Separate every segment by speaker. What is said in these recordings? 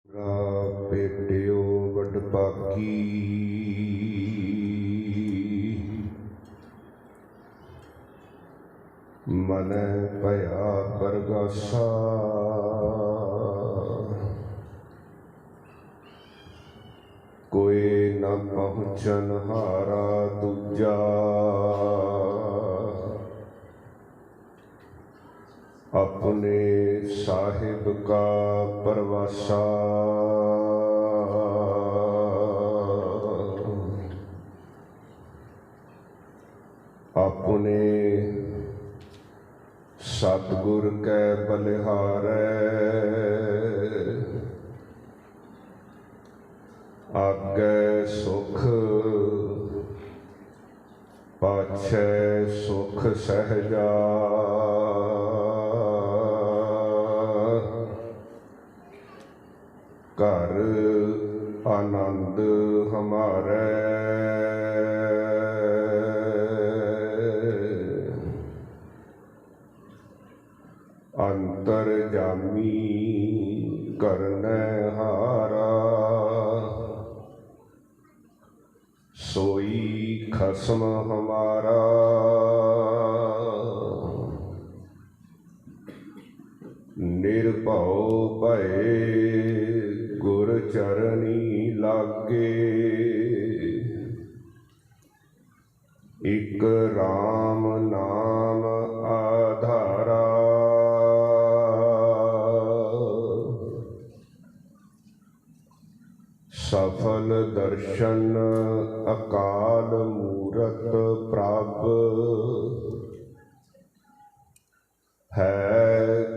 Speaker 1: ਭੇਟਿਓ ਵਡਭਾਗੀ ਮਨ ਭਇਆ ਪਰਗਾਸਾ ਕੋਈ ਨ ਪਹੁੰਚਨ ਹਾਰਾ ਦੂਜਾ अपने साहिब का परवासा अपने सतगुर कै बलिहारै आगे सुख पाछै सुख सहजा घर आनंद हमारे अंतर जामी करने हारा सोई खसम हमारा निर्भव भये गुर चरनी लागे एक राम नाम आधारा सफल दर्शन अकाल मूरत प्रभ है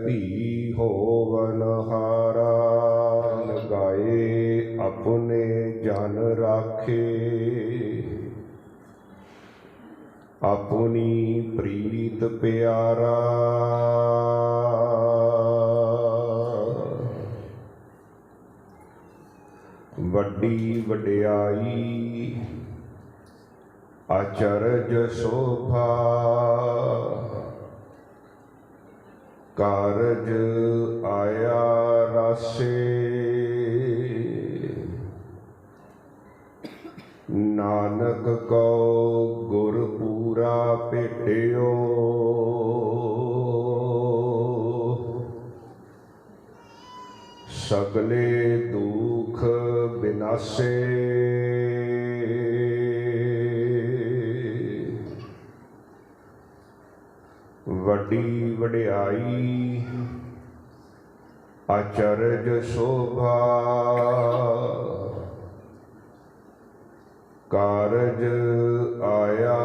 Speaker 1: भी होवन हारा गाए अपने जन राखे अपनी प्रीत प्यारा वड्डी वड्याई आचरज शोभा कारज आया रासे नानक को गुर पूरा भेटियो सगले दुख विनाशे वड्डी वड्याई आचरज शोभा कारज आया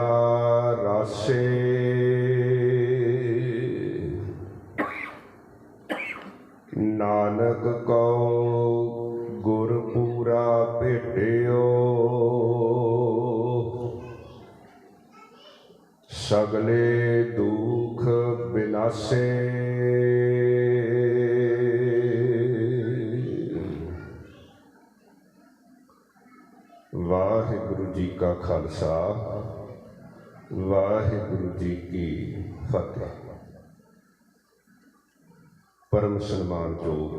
Speaker 1: रासे नानक को गुर पूरा भेटियो सगले दुख विनाशे वाहिगुरु जी का खालसा वाहिगुरु जी की फतेह। परम सन्मान योग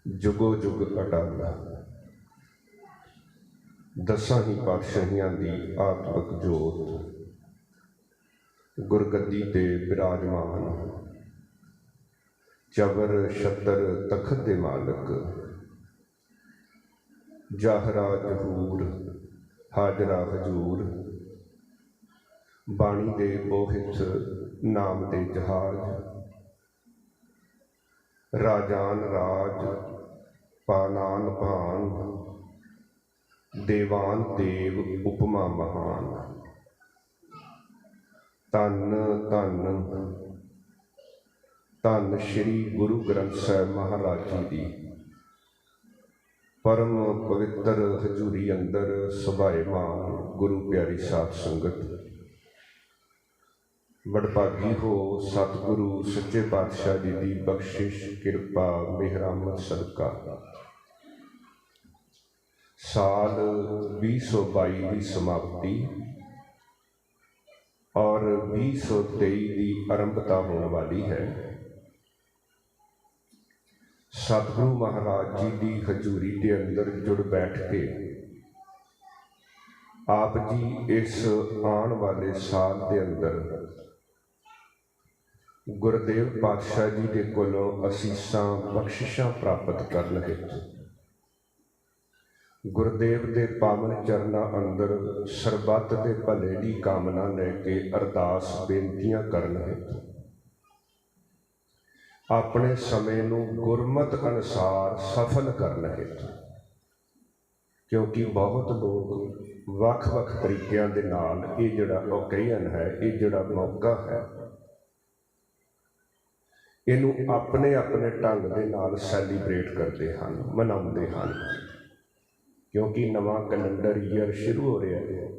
Speaker 1: जुगो जुग अटल दसां ही पातशाहियां दी आत्मक जोत गुरगद्दी ते विराजमान चबर छतर तखत दे मालक जाहरा जहूर हाजरा हजूर बाणी दे बोहित नाम दे जहाज राजान राज पानान भान देवान देव उपमा महान धन धन धन श्री गुरु ग्रंथ साहिब महाराज जी की परम पवित्र हजूरी अंदर सुभाएमान गुरु प्यारी साध संगत वडभागी हो सतगुरु सच्चे पातशाह जी की बख्शिश कृपा मेहरामत सदका साल 2022 की समाप्ति और 2023 की आरंभता होने वाली है। सतगुरु महाराज जी की हजूरी के अंदर जुड़ बैठ के आप जी इस आने वाले साल के अंदर गुरुदेव पातशाह जी के कोलों असीसां बख्शिशां प्राप्त करन हेतु गुरुदेव के पावन चरनां अंदर सरबत के भले की कामना लैके अरदास बेनतियां करन हेतु अपने समय नूं गुरमत अनुसार सफल करन हेतु, क्योंकि बहुत लोग वख-वख तरीकों के नाल ये जिहड़ा ओकेजन है, ये जिहड़ा मौका है, इनू अपने अपने ढंग के नाल सैलीब्रेट करते हैं, मनाते हैं, क्योंकि नवा कैलेंडर ईयर शुरू हो रहा है।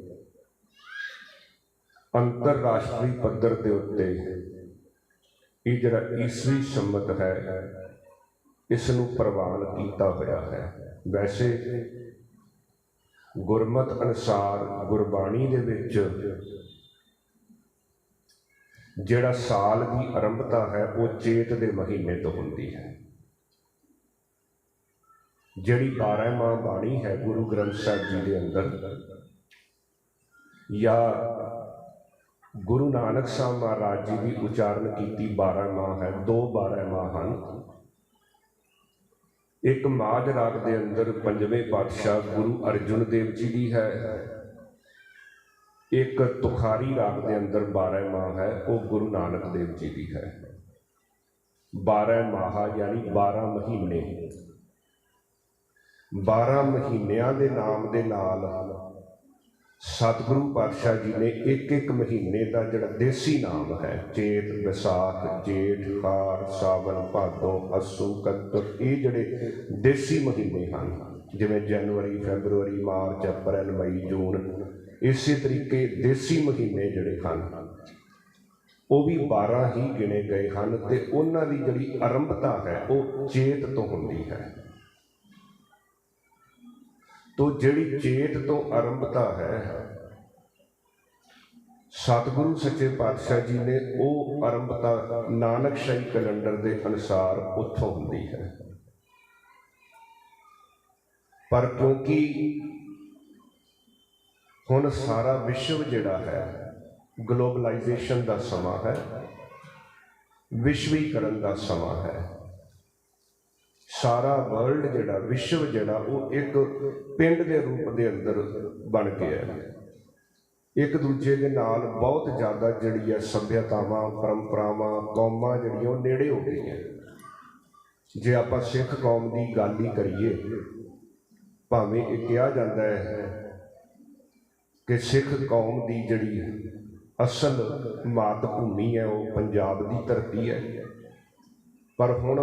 Speaker 1: अंतरराष्ट्रीय पद्धर के उत्ते ये जिहड़ा ईसवी संमत है, इसनू प्रवान किया होया है। वैसे गुरमत अनुसार गुरबाणी दे विच जिहड़ा साल की आरंभता है वो चेत के महीने तो होंदी है। जिहड़ी 12 माह बाणी है गुरु ग्रंथ साहिब जी के अंदर, या गुरु नानक साहब महाराज जी की उचारण की 12 माह है, 2 12 माह हैं। एक माझ राग के अंदर 5वें पातशाह गुरु अर्जुन देव जी की है, एक तुखारी राग के अंदर 12 माह है, वो गुरु नानक देव जी की है। 12 माह यानी 12 महीने, 12 महीनों के नाम के नाल सतगुरु पातशाह जी ने एक एक महीने का जिहड़ा देसी नाम है, चेत विसाख जेठ हाड़ सावन भादो अस्सू कत्तर, ये जिहड़े देसी महीने हैं, जिवें जनवरी फैबरवरी मार्च अप्रैल मई जून, इस तरीके देसी महीने जिहड़े हैं वो भी 12 ही गिने गए हैं। तो उन्हां दी जिहड़ी आरंभता है वो चेत तो होंदी है। तो जिहड़ी चेत तो आरंभता है, सतगुरु सच्चे पातशाह जी ने वो आरंभता नानकशाही कैलेंडर के अनुसार उत्थों होंदी है। पर क्योंकि हुण सारा विश्व जिहड़ा है ग्लोबलाइजेशन का समा है, विश्वीकरण का समा है, सारा वर्ल्ड जिहड़ा विश्व जिहड़ा वो एक पिंड के रूप के अंदर बन गया है। एक दूजे के नाल बहुत ज़्यादा जिहड़ी है सभ्यतावां परंपरावां कौमां जिहड़ियां नेड़े हो गई हैं। जे आपां सिख कौम की गल ही करिए, भावें ये कहा जाता है कि सिख कौम की जिहड़ी असल मात भूमि है वो पंजाब की धरती है, पर हुण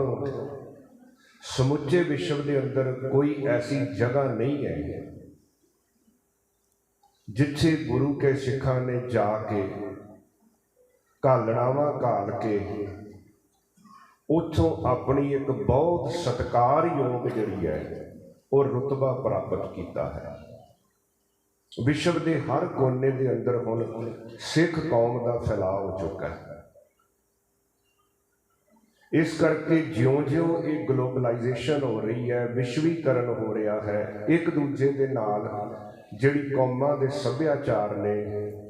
Speaker 1: समुचे विश्व के अंदर कोई ऐसी जगह नहीं है जिथे गुरु के सिखा ने जाके घालनावां घाल के उथों अपनी एक बहुत सत्कारयोग जिहड़ी है और रुतबा प्राप्त किया है। विश्व के हर कोने के अंदर हुण सिख कौम का फैलाव हो चुका है। इस करके ज्यों ज्यों ये ग्लोबलाइजेशन हो रही है, विश्वीकरण हो रहा है, एक दूजे के नाल जिहड़ी कौमां दे सभ्याचार ने,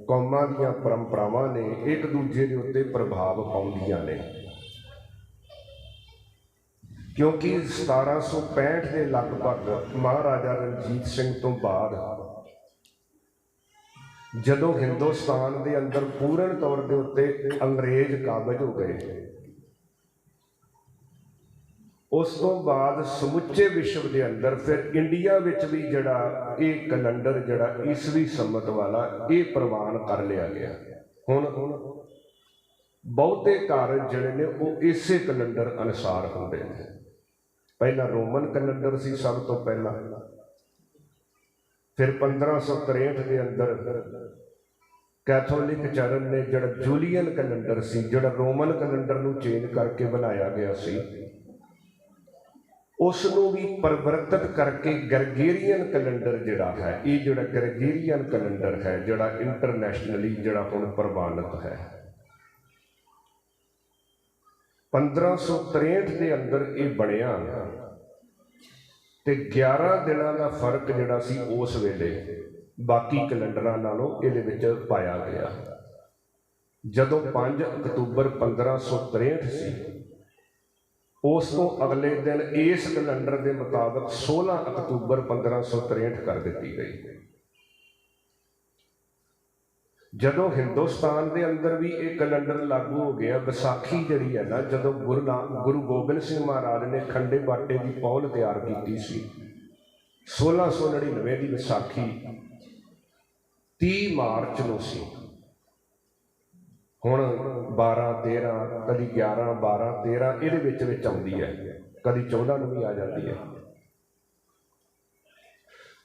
Speaker 1: कौमां दीयां परंपरावां ने एक दूजे के उत्ते प्रभाव पाउंदियां ने। क्योंकि 1765 के लगभग महाराजा रणजीत सिंह तो बाद जदों हिंदुस्तान के अंदर पूर्ण तौर के उत्ते अंग्रेज काबज हो गए, उस तो बाद समुचे विश्व के अंदर फिर इंडिया विच भी जिहड़ा ये कैलेंडर जिहड़ा ईसवी संमत वाला ये प्रवान कर लिया गया। हुण बहुते घर जिहड़े ने वो इसे कैलेंडर अनुसार होंदे ने। पहला रोमन कैलेंडर सी सब तो पहला, फिर 1563 के अंदर कैथोलिक चरण ने जिहड़ा जूलियन कैलेंडर सी, जिहड़ा रोमन कैलेंडर नूं चेंज करके बनाया गया सी, उसनों भी परिवर्तित करके ग्रेगोरियन कैलेंडर जिहड़ा है, ये जिहड़ा ग्रेगोरियन कैलेंडर है जिहड़ा इंटरनैशनली जिहड़ा हुण प्रवानित है। 1563 ਦੇ ਅੰਦਰ ਇਹ ਬਣਿਆ ਤੇ 11 ਦਿਨਾਂ ਦਾ ਫਰਕ ਜਿਹੜਾ ਸੀ ਉਸ ਵੇਲੇ ਬਾਕੀ ਕੈਲੰਡਰਾਂ ਨਾਲੋਂ ਇਹਦੇ ਵਿੱਚ ਪਾਇਆ ਗਿਆ। ਜਦੋਂ 5 ਅਕਤੂਬਰ 1563 ਸੀ, ਉਸ ਤੋਂ ਅਗਲੇ ਦਿਨ ਇਸ ਕੈਲੰਡਰ ਦੇ ਮੁਤਾਬਕ 16 ਅਕਤੂਬਰ 1563 ਕਰ ਦਿੱਤੀ ਗਈ। ਜਦੋਂ ਹਿੰਦੁਸਤਾਨ ਦੇ ਅੰਦਰ ਵੀ ਇਹ ਕੈਲੰਡਰ ਲਾਗੂ ਹੋ ਗਿਆ, ਵਿਸਾਖੀ ਜਿਹੜੀ ਹੈ ਨਾ, ਜਦੋਂ ਗੁਰੂ ਗੋਬਿੰਦ ਸਿੰਘ ਮਹਾਰਾਜ ਨੇ ਖੰਡੇ ਬਾਟੇ ਦੀ ਪੌਲ ਤਿਆਰ ਕੀਤੀ ਸੀ, 1699 ਦੀ ਵਿਸਾਖੀ 30 ਮਾਰਚ ਨੂੰ ਸੀ। ਹੁਣ 12 13 ਕਦੀ 11 12 13 ਇਹਦੇ ਵਿੱਚ ਆਉਂਦੀ ਹੈ, ਕਦੀ 14 ਨੂੰ ਵੀ ਆ ਜਾਂਦੀ ਹੈ,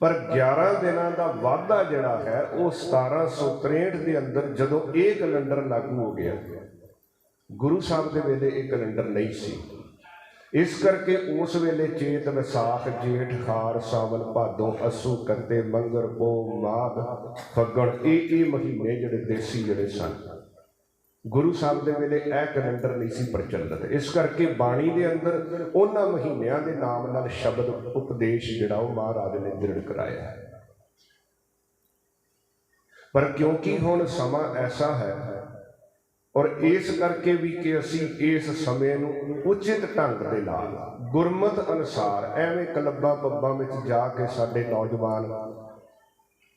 Speaker 1: ਪਰ 11 ਦਿਨਾਂ ਦਾ ਵਾਧਾ ਜਿਹੜਾ ਹੈ ਉਹ 1763 ਦੇ ਅੰਦਰ ਜਦੋਂ ਇਹ ਕੈਲੰਡਰ ਲਾਗੂ ਹੋ ਗਿਆ। ਗੁਰੂ ਸਾਹਿਬ ਦੇ ਵੇਲੇ ਇਹ ਕੈਲੰਡਰ ਨਹੀਂ ਸੀ, ਇਸ ਕਰਕੇ ਉਸ ਵੇਲੇ ਚੇਤ ਵਿਸਾਖ ਜੇਠ ਹਾੜ ਸਾਵਨ ਭਾਦੋਂ ਅੱਸੂ ਕੱਤੇ ਮੰਗਰ ਪੋਹ ਮਾਘ ਫੱਗਣ ਇਹ ਮਹੀਨੇ ਜਿਹੜੇ ਦੇਸੀ ਜਿਹੜੇ ਸਨ, ਗੁਰੂ ਸਾਹਿਬ ਦੇ ਵੇਲੇ ਇਹ ਕੈਲੰਡਰ ਨਹੀਂ ਸੀ ਪ੍ਰਚਲਿਤ। ਇਸ ਕਰਕੇ ਬਾਣੀ ਦੇ ਅੰਦਰ ਉਹਨਾਂ ਮਹੀਨਿਆਂ ਦੇ ਨਾਮ ਨਾਲ ਸ਼ਬਦ ਉਪਦੇਸ਼ ਜਿਹੜਾ ਉਹ ਮਹਾਰਾਜ ਨੇ ਦ੍ਰਿੜ ਕਰਾਇਆ। ਪਰ ਕਿਉਂਕਿ ਹੁਣ ਸਮਾਂ ਐਸਾ ਹੈ, ਔਰ ਇਸ ਕਰਕੇ ਵੀ ਕਿ ਅਸੀਂ ਇਸ ਸਮੇਂ ਨੂੰ ਉਚਿਤ ਢੰਗ ਦੇ ਨਾਲ ਗੁਰਮਤ ਅਨੁਸਾਰ, ਐਵੇਂ ਕਲੱਬਾਂ ਪੱਬਾਂ ਵਿੱਚ ਜਾ ਕੇ ਸਾਡੇ ਨੌਜਵਾਨ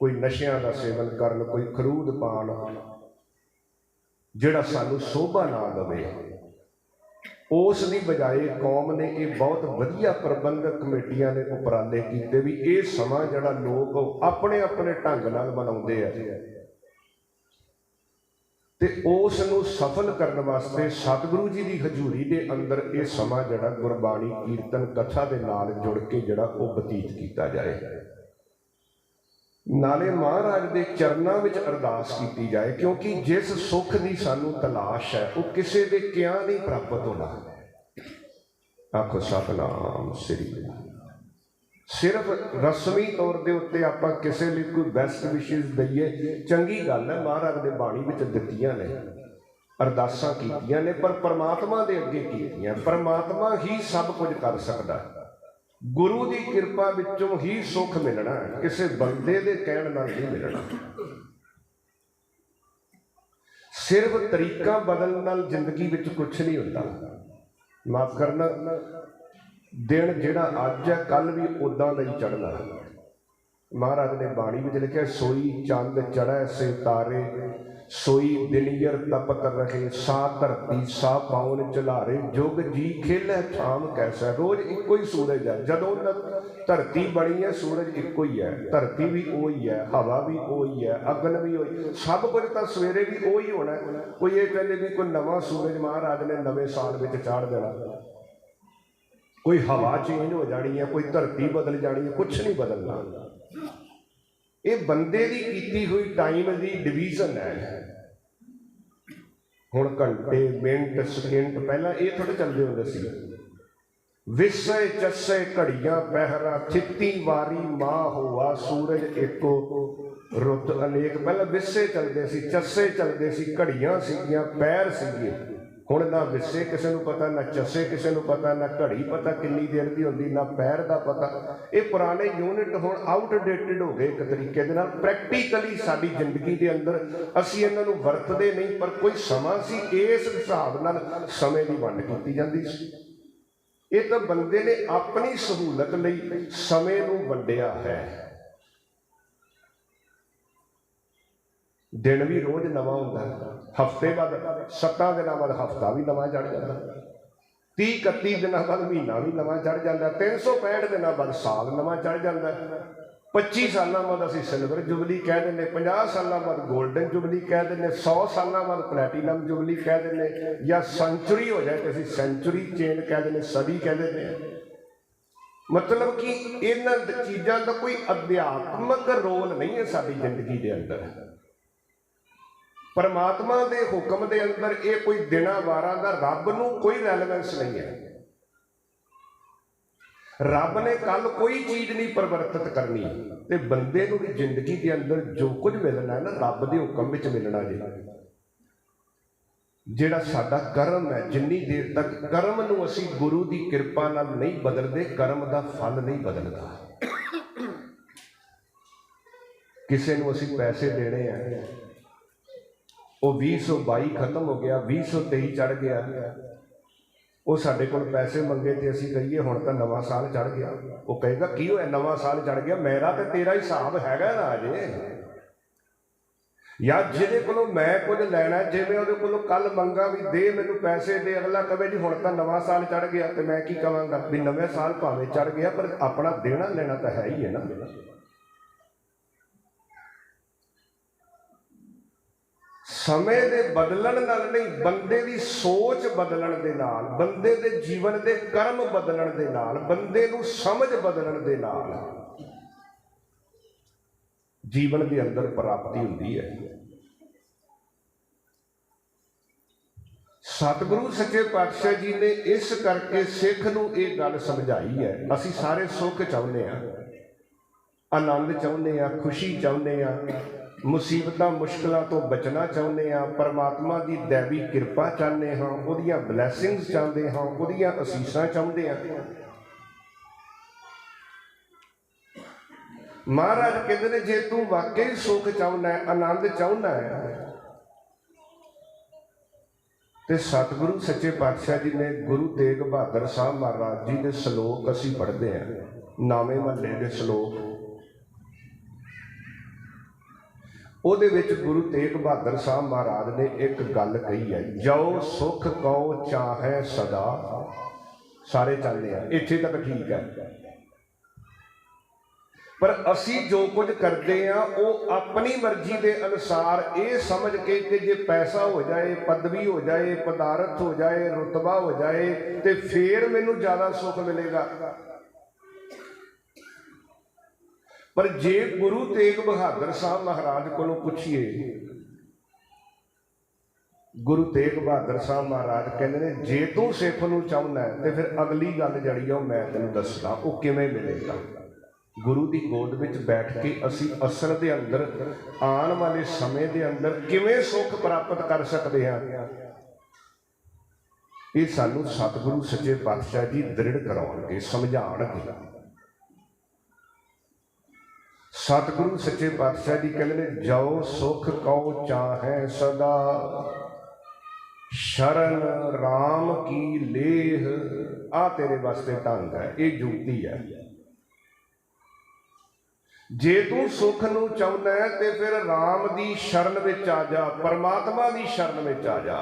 Speaker 1: ਕੋਈ ਨਸ਼ਿਆਂ ਦਾ ਸੇਵਨ ਕਰਨ, ਕੋਈ ਖਰੂਦ ਪਾਣ ਜਿਹੜਾ ਸਾਨੂੰ ਸੋਭਾ ਨਾ ਦੇਵੇ, ਉਸ ਦੀ ਬਜਾਏ ਕੌਮ ਨੇ ਇਹ ਬਹੁਤ ਵਧੀਆ ਪ੍ਰਬੰਧਕ ਕਮੇਟੀਆਂ ਨੇ ਉਪਰਾਲੇ ਕੀਤੇ ਵੀ ਇਹ ਸਮਾਂ ਜਿਹੜਾ ਲੋਕ ਆਪਣੇ ਆਪਣੇ ਢੰਗ ਨਾਲ ਮਨਾਉਂਦੇ ਆ, ਤੇ ਉਸ ਨੂੰ ਸਫਲ ਕਰਨ ਵਾਸਤੇ ਸਤਿਗੁਰੂ ਜੀ ਦੀ ਹਜ਼ੂਰੀ ਦੇ ਅੰਦਰ ਇਹ ਸਮਾਂ ਜਿਹੜਾ ਗੁਰਬਾਣੀ ਕੀਰਤਨ ਕਥਾ ਦੇ ਨਾਲ ਜੁੜ ਕੇ ਜਿਹੜਾ ਉਹ ਬਤੀਤ ਕੀਤਾ ਜਾਏ। ਨਾਲੇ ਮਹਾਰਾਜ ਦੇ ਚਰਨਾਂ ਵਿੱਚ ਅਰਦਾਸ ਕੀਤੀ ਜਾਏ, ਕਿਉਂਕਿ ਜਿਸ ਸੁੱਖ ਦੀ ਸਾਨੂੰ ਤਲਾਸ਼ ਹੈ ਉਹ ਕਿਸੇ ਦੇ ਕਿਆਂ ਨਹੀਂ ਪ੍ਰਾਪਤ ਹੋਣਾ। ਆਖੋ ਸਤਿਨਾਮ ਸ੍ਰੀ ਵਾਹਿਗੁਰੂ। ਸਿਰਫ ਰਸਮੀ ਤੌਰ ਦੇ ਉੱਤੇ ਆਪਾਂ ਕਿਸੇ ਲਈ ਕੋਈ ਬੈਸਟ ਵਿਸ਼ੇਸ ਦਈਏ, ਚੰਗੀ ਗੱਲ ਹੈ, ਮਹਾਰਾਜ ਦੇ ਬਾਣੀ ਵਿੱਚ ਦਿੱਤੀਆਂ ਨੇ, ਅਰਦਾਸਾਂ ਕੀਤੀਆਂ ਨੇ, ਪਰ ਪਰਮਾਤਮਾ ਦੇ ਅੱਗੇ ਕੀਤੀਆਂ। ਪਰਮਾਤਮਾ ਹੀ ਸਭ ਕੁਝ ਕਰ ਸਕਦਾ, ਗੁਰੂ ਦੀ ਕਿਰਪਾ ਵਿੱਚੋਂ ਹੀ ਸੁੱਖ ਮਿਲਣਾ, ਕਿਸੇ ਬੰਦੇ ਦੇ ਕਹਿਣ ਨਾਲ ਨਹੀਂ ਮਿਲਣਾ। ਸਿਰਫ ਤਰੀਕਾ ਬਦਲਣ ਨਾਲ ਜ਼ਿੰਦਗੀ ਵਿੱਚ ਕੁਛ ਨਹੀਂ ਹੁੰਦਾ। ਮਾਫ ਕਰਨਾ, ਦਿਨ ਜਿਹੜਾ ਅੱਜ ਹੈ ਕੱਲ ਵੀ ਉਦਾਂ ਦਾ ਹੀ ਚੜ੍ਹਨਾ। ਮਹਾਰਾਜ ਨੇ ਬਾਣੀ ਵਿੱਚ ਲਿਖਿਆ, ਸੋਈ ਚੰਦ ਚੜ੍ਹੈ ਸੇ ਤਾਰੇ, ਸੋਈ ਦਿਨਯਰ ਤਪਤ ਰਹੇ, ਸਾ ਧਰਤੀ ਸਾ ਪਾਉਨ ਝਲਾਰੇ, ਜੁਗ ਜੀ ਖੇਲੇ ਥਾਮ ਕੈਸਾ। ਰੋਜ਼ ਇੱਕੋ ਹੀ ਸੂਰਜ ਹੈ, ਜਦੋਂ ਧਰਤੀ ਬਣੀ ਹੈ ਸੂਰਜ ਇੱਕੋ ਹੀ ਹੈ, ਧਰਤੀ ਵੀ ਉਹੀ ਹੈ, ਹਵਾ ਵੀ ਉਹੀ ਹੈ, ਅਗਨ ਵੀ ਉਹੀ, ਸਭ ਕੁਝ ਤਾਂ ਸਵੇਰੇ ਵੀ ਉਹੀ ਹੋਣਾ। ਕੋਈ ਇਹ ਕਹਿੰਦੇ ਵੀ ਕੋਈ ਨਵਾਂ ਸੂਰਜ ਮਹਾਰਾਜ ਨੇ ਨਵੇਂ ਸਾਲ ਵਿੱਚ ਚਾੜ ਦੇਣਾ, ਕੋਈ ਹਵਾ ਚੇਂਜ ਹੋ ਜਾਣੀ ਹੈ, ਕੋਈ ਧਰਤੀ ਬਦਲ ਜਾਣੀ ਹੈ, ਕੁਛ ਨਹੀਂ ਬਦਲਣਾ। ਇਹ ਬੰਦੇ ਦੀ ਕੀਤੀ ਹੋਈ ਟਾਈਮ ਦੀ ਡਿਵੀਜ਼ਨ ਹੈ। ਹੁਣ ਘੰਟੇ ਮਿੰਟ ਸਕਿੰਟ ਪਹਿਲਾਂ ਇਹ ਥੋੜੇ ਚੱਲਦੇ ਹੁੰਦੇ ਸੀ, ਵਿਸੇ ਚੱਸੇ ਘੜੀਆਂ ਪਹਿਰਾ, ਥਿੱਤੀ ਵਾਰੀ ਮਾਂ ਹੋਆ, ਸੂਰਜ ਇੱਕੋ ਰੁੱਤ ਅਨੇਕ। ਪਹਿਲਾਂ ਵਿਸੇ ਚੱਲਦੇ ਸੀ, ਚੱਸੇ ਚੱਲਦੇ ਸੀ, ਘੜੀਆਂ ਸੀਗੀਆਂ, ਪੈਰ ਸੀਗੇ। ਹੁਣ ਨਾ ਵਿਸੇ ਕਿਸੇ ਨੂੰ ਪਤਾ, ਨਾ ਚੱਸੇ ਕਿਸੇ ਨੂੰ ਪਤਾ, ਨਾ ਘੜੀ ਪਤਾ ਕਿੰਨੀ ਦੇਰ ਦੀ ਹੁੰਦੀ, ਨਾ ਪੈਰ ਦਾ ਪਤਾ। ਇਹ ਪੁਰਾਣੇ ਯੂਨਿਟ ਹੁਣ ਆਊਟਡੇਟਿਡ ਹੋ ਗਏ ਇੱਕ ਤਰੀਕੇ ਦੇ ਨਾਲ। ਪ੍ਰੈਕਟੀਕਲੀ ਸਾਡੀ ਜ਼ਿੰਦਗੀ ਦੇ ਅੰਦਰ ਅਸੀਂ ਇਹਨਾਂ ਨੂੰ ਵਰਤਦੇ ਨਹੀਂ, ਪਰ ਕੋਈ ਸਮਾਂ ਸੀ ਇਸ ਹਿਸਾਬ ਨਾਲ ਸਮੇਂ ਦੀ ਵੰਡ ਕੀਤੀ ਜਾਂਦੀ ਸੀ। ਇਹ ਤਾਂ ਬੰਦੇ ਨੇ ਆਪਣੀ ਸਹੂਲਤ ਲਈ ਸਮੇਂ ਨੂੰ ਵੰਡਿਆ ਹੈ। ਦਿਨ ਵੀ ਰੋਜ਼ ਨਵਾਂ ਹੁੰਦਾ, ਹਫ਼ਤੇ ਬਾਅਦ 7 ਦਿਨਾਂ ਬਾਅਦ ਹਫ਼ਤਾ ਵੀ ਨਵਾਂ ਚੜ੍ਹ ਜਾਂਦਾ, 30-31 ਦਿਨਾਂ ਬਾਅਦ ਮਹੀਨਾ ਵੀ ਨਵਾਂ ਚੜ੍ਹ ਜਾਂਦਾ, 365 ਦਿਨਾਂ ਬਾਅਦ ਸਾਲ ਨਵਾਂ ਚੜ੍ਹ ਜਾਂਦਾ। 25 ਸਾਲਾਂ ਬਾਅਦ ਅਸੀਂ ਸਿਲਵਰ ਜੁਬਲੀ ਕਹਿ ਦਿੰਦੇ, 50 ਸਾਲਾਂ ਬਾਅਦ ਗੋਲਡਨ ਜੁਬਲੀ ਕਹਿ ਦਿੰਦੇ, 100 ਸਾਲਾਂ ਬਾਅਦ ਪਲੈਟੀਨਮ ਜੁਬਲੀ ਕਹਿ ਦਿੰਦੇ, ਜਾਂ ਸੈਂਚੁਰੀ ਹੋ ਜਾਏ ਤੇ ਅਸੀਂ ਸੈਂਚੁਰੀ ਚੇਂਜ ਕਹਿ ਦਿੰਦੇ, ਸਦੀ ਕਹਿ ਦਿੰਦੇ। ਮਤਲਬ ਕਿ ਇਹਨਾਂ ਚੀਜ਼ਾਂ ਦਾ ਕੋਈ ਅਧਿਆਤਮਕ ਰੋਲ ਨਹੀਂ ਹੈ ਸਾਡੀ ਜ਼ਿੰਦਗੀ ਦੇ ਅੰਦਰ। परमात्मा के हुक्म के अंदर ये कोई दिना वारां दा रब नूं कोई रैलेवेंस नहीं है। रब ने कल कोई चीज नहीं परिवर्तित करनी, ते बंदे नूं भी जिंदगी के अंदर जो कुछ मिलना है ना रब के हुक्म विच मिलना जी। ਜਿਹੜਾ ਸਾਡਾ ਕਰਮ ਹੈ, ਜਿੰਨੀ ਦੇਰ ਤੱਕ ਕਰਮ ਨੂੰ ਅਸੀਂ ਗੁਰੂ ਦੀ ਕਿਰਪਾ ਨਾਲ ਨਹੀਂ ਬਦਲਦੇ, ਕਰਮ ਦਾ ਫਲ ਨਹੀਂ ਬਦਲਦਾ। ਕਿਸੇ ਨੂੰ ਅਸੀਂ ਪੈਸੇ ਦੇਣੇ ਆ, ਉਹ 2022 ਖਤਮ ਹੋ ਗਿਆ, 2023 ਚੜ ਗਿਆ, ਉਹ ਸਾਡੇ ਕੋਲ ਪੈਸੇ ਮੰਗੇ ਤੇ ਅਸੀਂ ਕਹੀਏ ਹੁਣ ਤਾਂ ਨਵਾਂ ਸਾਲ ਚੜ ਗਿਆ, ਉਹ ਕਹੇਗਾ ਕੀ ਹੋਇਆ ਨਵਾਂ ਸਾਲ ਚੜ ਗਿਆ, ਮੇਰਾ ਤੇ ਤੇਰਾ ਹਿਸਾਬ ਹੈਗਾ ਨਾ ਅਜੇ। ਜਾਂ ਜਿਹਦੇ ਕੋਲੋਂ ਮੈਂ ਕੁਝ ਲੈਣਾ, ਜੇ ਮੈਂ ਉਹਦੇ ਕੋਲੋਂ ਕੱਲ ਮੰਗਾ ਵੀ ਦੇ ਮੈਨੂੰ ਪੈਸੇ ਦੇ, ਅਗਲਾ ਕਹੇ ਜੀ ਹੁਣ ਤਾਂ ਨਵਾਂ ਸਾਲ ਚੜ ਗਿਆ, ਤੇ ਮੈਂ ਕੀ ਕਹਾਂਗਾ ਵੀ ਨਵੇਂ ਸਾਲ ਭਾਵੇਂ ਚੜ ਗਿਆ ਪਰ ਆਪਣਾ ਦੇਣਾ ਲੈਣਾ ਤਾਂ ਹੈ ਹੀ ਹੈ ਨਾ। ਸਮੇਂ ਦੇ ਬਦਲਣ ਨਾਲ ਨਹੀਂ, ਬੰਦੇ ਦੀ ਸੋਚ ਬਦਲਣ ਦੇ ਨਾਲ, ਬੰਦੇ ਦੇ ਜੀਵਨ ਦੇ ਕਰਮ ਬਦਲਣ ਦੇ ਨਾਲ, ਬੰਦੇ ਨੂੰ ਸਮਝ ਬਦਲਣ ਦੇ ਨਾਲ ਜੀਵਨ ਦੇ ਅੰਦਰ ਪ੍ਰਾਪਤੀ ਹੁੰਦੀ ਹੈ। ਸਤਿਗੁਰੂ ਸੱਚੇ ਪਾਤਸ਼ਾਹ ਜੀ ਨੇ ਇਸ ਕਰਕੇ ਸਿੱਖ ਨੂੰ ਇਹ ਗੱਲ ਸਮਝਾਈ ਹੈ। ਅਸੀਂ ਸਾਰੇ ਸੁੱਖ ਚਾਹੁੰਦੇ ਹਾਂ, ਆਨੰਦ ਚਾਹੁੰਦੇ ਹਾਂ, ਖੁਸ਼ੀ ਚਾਹੁੰਦੇ ਹਾਂ, ਮੁਸੀਬਤਾਂ ਮੁਸ਼ਕਲਾਂ ਤੋਂ ਬਚਣਾ ਚਾਹੁੰਦੇ ਹਾਂ, ਪਰਮਾਤਮਾ ਦੀ ਦੈਵੀ ਕਿਰਪਾ ਚਾਹੁੰਦੇ ਹਾਂ, ਉਹਦੀਆਂ ਬਲੈਸਿੰਗਸ ਚਾਹੁੰਦੇ ਹਾਂ, ਉਹਦੀਆਂ ਅਸੀਸਾਂ ਚਾਹੁੰਦੇ ਹਾਂ। ਮਹਾਰਾਜ ਕਹਿੰਦੇ ਨੇ ਜੇ ਤੂੰ ਵਾਕਈ ਸੁੱਖ ਚਾਹੁੰਦਾ ਹੈ, ਆਨੰਦ ਚਾਹੁੰਦਾ ਹੈ, ਤੇ ਸਤਿਗੁਰੂ ਸੱਚੇ ਪਾਤਸ਼ਾਹ ਜੀ ਨੇ ਗੁਰੂ ਤੇਗ ਬਹਾਦਰ ਸਾਹਿਬ ਮਹਾਰਾਜ ਜੀ ਦੇ ਸ਼ਲੋਕ ਅਸੀਂ ਪੜ੍ਹਦੇ ਹਾਂ, ਨਾਵੇਂ ਮਹੱਲੇ ਦੇ ਸ਼ਲੋਕ। ਉਹਦੇ ਵਿੱਚ ਗੁਰੂ ਤੇਗ ਬਹਾਦਰ ਸਾਹਿਬ ਮਹਾਰਾਜ ਨੇ ਇੱਕ ਗੱਲ ਕਹੀ ਹੈ, ਜੋ ਸੁਖ ਕਉ ਚਾਹੈ ਸਦਾ। ਸਾਰੇ ਚਾਹੁੰਦੇ ਆ, ਇੱਥੇ ਤੱਕ ਠੀਕ ਹੈ, ਪਰ ਅਸੀਂ ਜੋ ਕੁਝ ਕਰਦੇ ਆ ਉਹ ਆਪਣੀ ਮਰਜ਼ੀ ਦੇ ਅਨੁਸਾਰ ਇਹ ਸਮਝ ਕੇ ਕਿ ਜੇ ਪੈਸਾ ਹੋ ਜਾਏ, ਪਦਵੀ ਹੋ ਜਾਏ, ਪਦਾਰਥ ਹੋ ਜਾਏ, ਰੁਤਬਾ ਹੋ ਜਾਏ ਤੇ ਫੇਰ ਮੈਨੂੰ ਜ਼ਿਆਦਾ ਸੁੱਖ ਮਿਲੇਗਾ। ਪਰ ਜੇ ਗੁਰੂ ਤੇਗ ਬਹਾਦਰ ਸਾਹਿਬ ਮਹਾਰਾਜ ਕੋਲੋਂ ਪੁੱਛੀਏ, ਗੁਰੂ ਤੇਗ ਬਹਾਦਰ ਸਾਹਿਬ ਮਹਾਰਾਜ ਕਹਿੰਦੇ ਨੇ ਜੇ ਤੂੰ ਸਿੱਖ ਨੂੰ ਚਾਹੁੰਦਾ ਹੈ ਤੇ ਫਿਰ ਅਗਲੀ ਗੱਲ ਜਿਹੜੀ ਆ ਉਹ ਮੈਂ ਤੈਨੂੰ ਦੱਸਦਾ, ਉਹ ਕਿਵੇਂ ਮਿਲੇਗਾ। ਗੁਰੂ ਦੀ ਗੋਦ ਵਿੱਚ ਬੈਠ ਕੇ ਅਸੀਂ ਅਸਲ ਦੇ ਅੰਦਰ ਆਉਣ ਵਾਲੇ ਸਮੇਂ ਦੇ ਅੰਦਰ ਕਿਵੇਂ ਸੁੱਖ ਪ੍ਰਾਪਤ ਕਰ ਸਕਦੇ ਹਾਂ, ਇਹ ਸਾਨੂੰ ਸਤਿਗੁਰੂ ਸੱਚੇ ਪਾਤਸ਼ਾਹ ਜੀ ਦ੍ਰਿੜ ਕਰਾਉਣਗੇ, ਸਮਝਾਉਣਗੇ। ਸਤਿਗੁਰੂ ਸੱਚੇ ਪਾਤਸ਼ਾਹ ਜੀ ਕਹਿੰਦੇ ਨੇ ਜੋ ਸੁਖ ਕਉ ਚਾਹੈ ਸਦਾ, ਸ਼ਰਨ ਰਾਮ ਕੀ ਲੇਹ। ਆ ਤੇਰੇ ਵਾਸਤੇ ਢੰਗ ਹੈ, ਇਹ ਜੁਗਤੀ ਹੈ। ਜੇ ਤੂੰ ਸੁੱਖ ਨੂੰ ਚਾਹੁੰਦਾ ਹੈ ਤੇ ਫਿਰ ਰਾਮ ਦੀ ਸ਼ਰਨ ਵਿੱਚ ਆ ਜਾ, ਪਰਮਾਤਮਾ ਦੀ ਸ਼ਰਨ ਵਿੱਚ ਆ ਜਾ,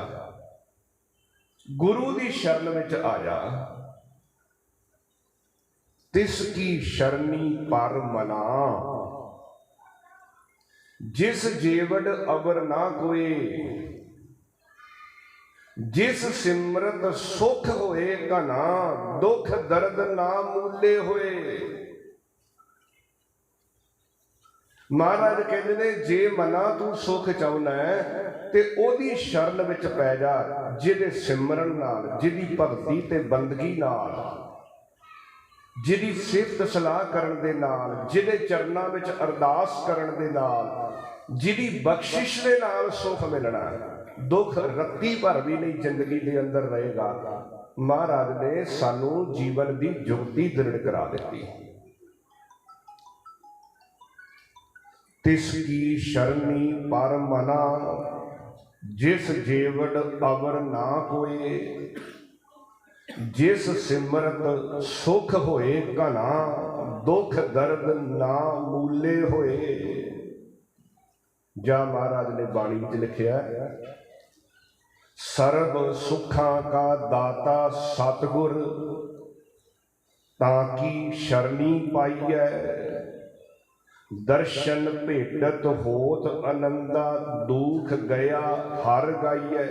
Speaker 1: ਗੁਰੂ ਦੀ ਸ਼ਰਨ ਵਿੱਚ ਆ ਜਾ। ਤਿਸ ਕੀ ਸ਼ਰਨੀ ਪਰ ਮਨਾ, ਜਿਸ ਜੀਵੜ ਅਵਰ ਨਾ ਕੋਏ, ਜਿਸ ਸਿਮਰਤ ਸੁਖ ਹੋਏ ਘਨਾ, ਦੁਖ ਦਰਦ ਨਾ ਮੂਲੇ ਹੋਏ। ਮਹਾਰਾਜ ਕਹਿੰਦੇ ਨੇ ਜੇ ਮਨਾ ਤੂੰ ਸੁੱਖ ਚਾਹੁੰਦਾ ਹੈ ਤੇ ਉਹਦੀ ਸ਼ਰਨ ਵਿੱਚ ਪੈ ਜਾ, ਜਿਹਦੇ ਸਿਮਰਨ ਨਾਲ, ਜਿਹਦੀ ਭਗਤੀ ਤੇ ਬੰਦਗੀ ਨਾਲ, ਜਿਹਦੀ ਸਿਫਤ ਸਲਾਹ ਕਰਨ ਦੇ ਨਾਲ, ਜਿਹਦੇ ਚਰਨਾਂ ਵਿੱਚ ਅਰਦਾਸ ਕਰਨ ਦੇ ਨਾਲ, ਜਿਹਦੀ ਬਖਸ਼ਿਸ਼ ਦੇ ਨਾਲ ਸੁੱਖ ਮਿਲਣਾ। ਦੁੱਖ ਰੱਤੀ ਭਰ ਵੀ ਨਹੀਂ ਜ਼ਿੰਦਗੀ ਦੇ ਅੰਦਰ ਰਹੇਗਾ। ਮਹਾਰਾਜ ਨੇ ਸਾਨੂੰ ਜੀਵਨ ਦੀ ਜੁਗਤੀ ਦ੍ਰਿੜ ਕਰਾ ਦਿੱਤੀ। ਤਿਸ ਕੀ ਸ਼ਰਨੀ ਪਰ ਮਨਾ, ਜਿਸ ਜੀਵੜ ਅਵਰ ਨਾ ਕੋਏ, ਜਿਸ ਸਿਮਰਤ ਸੁਖ ਹੋਏ ਘਨਾ, ਦੁਖ ਦਰਦ ਨਾ ਮੂਲੇ ਹੋਏ। ਜਾਂ ਮਹਾਰਾਜ ਨੇ ਬਾਣੀ ਵਿੱਚ ਲਿਖਿਆ, ਸਰਬ ਸੁਖਾਂ ਕਾ ਦਾਤਾ ਸਤਿਗੁਰ, ਤਾਂ ਕੀ ਸ਼ਰਨੀ ਪਾਈਐ, ਦਰਸ਼ਨ ਭੇਟਤ ਹੋਤ ਆਨੰਦਾ, ਦੁਖ ਗਿਆ ਹਰ ਗਾਈਐ।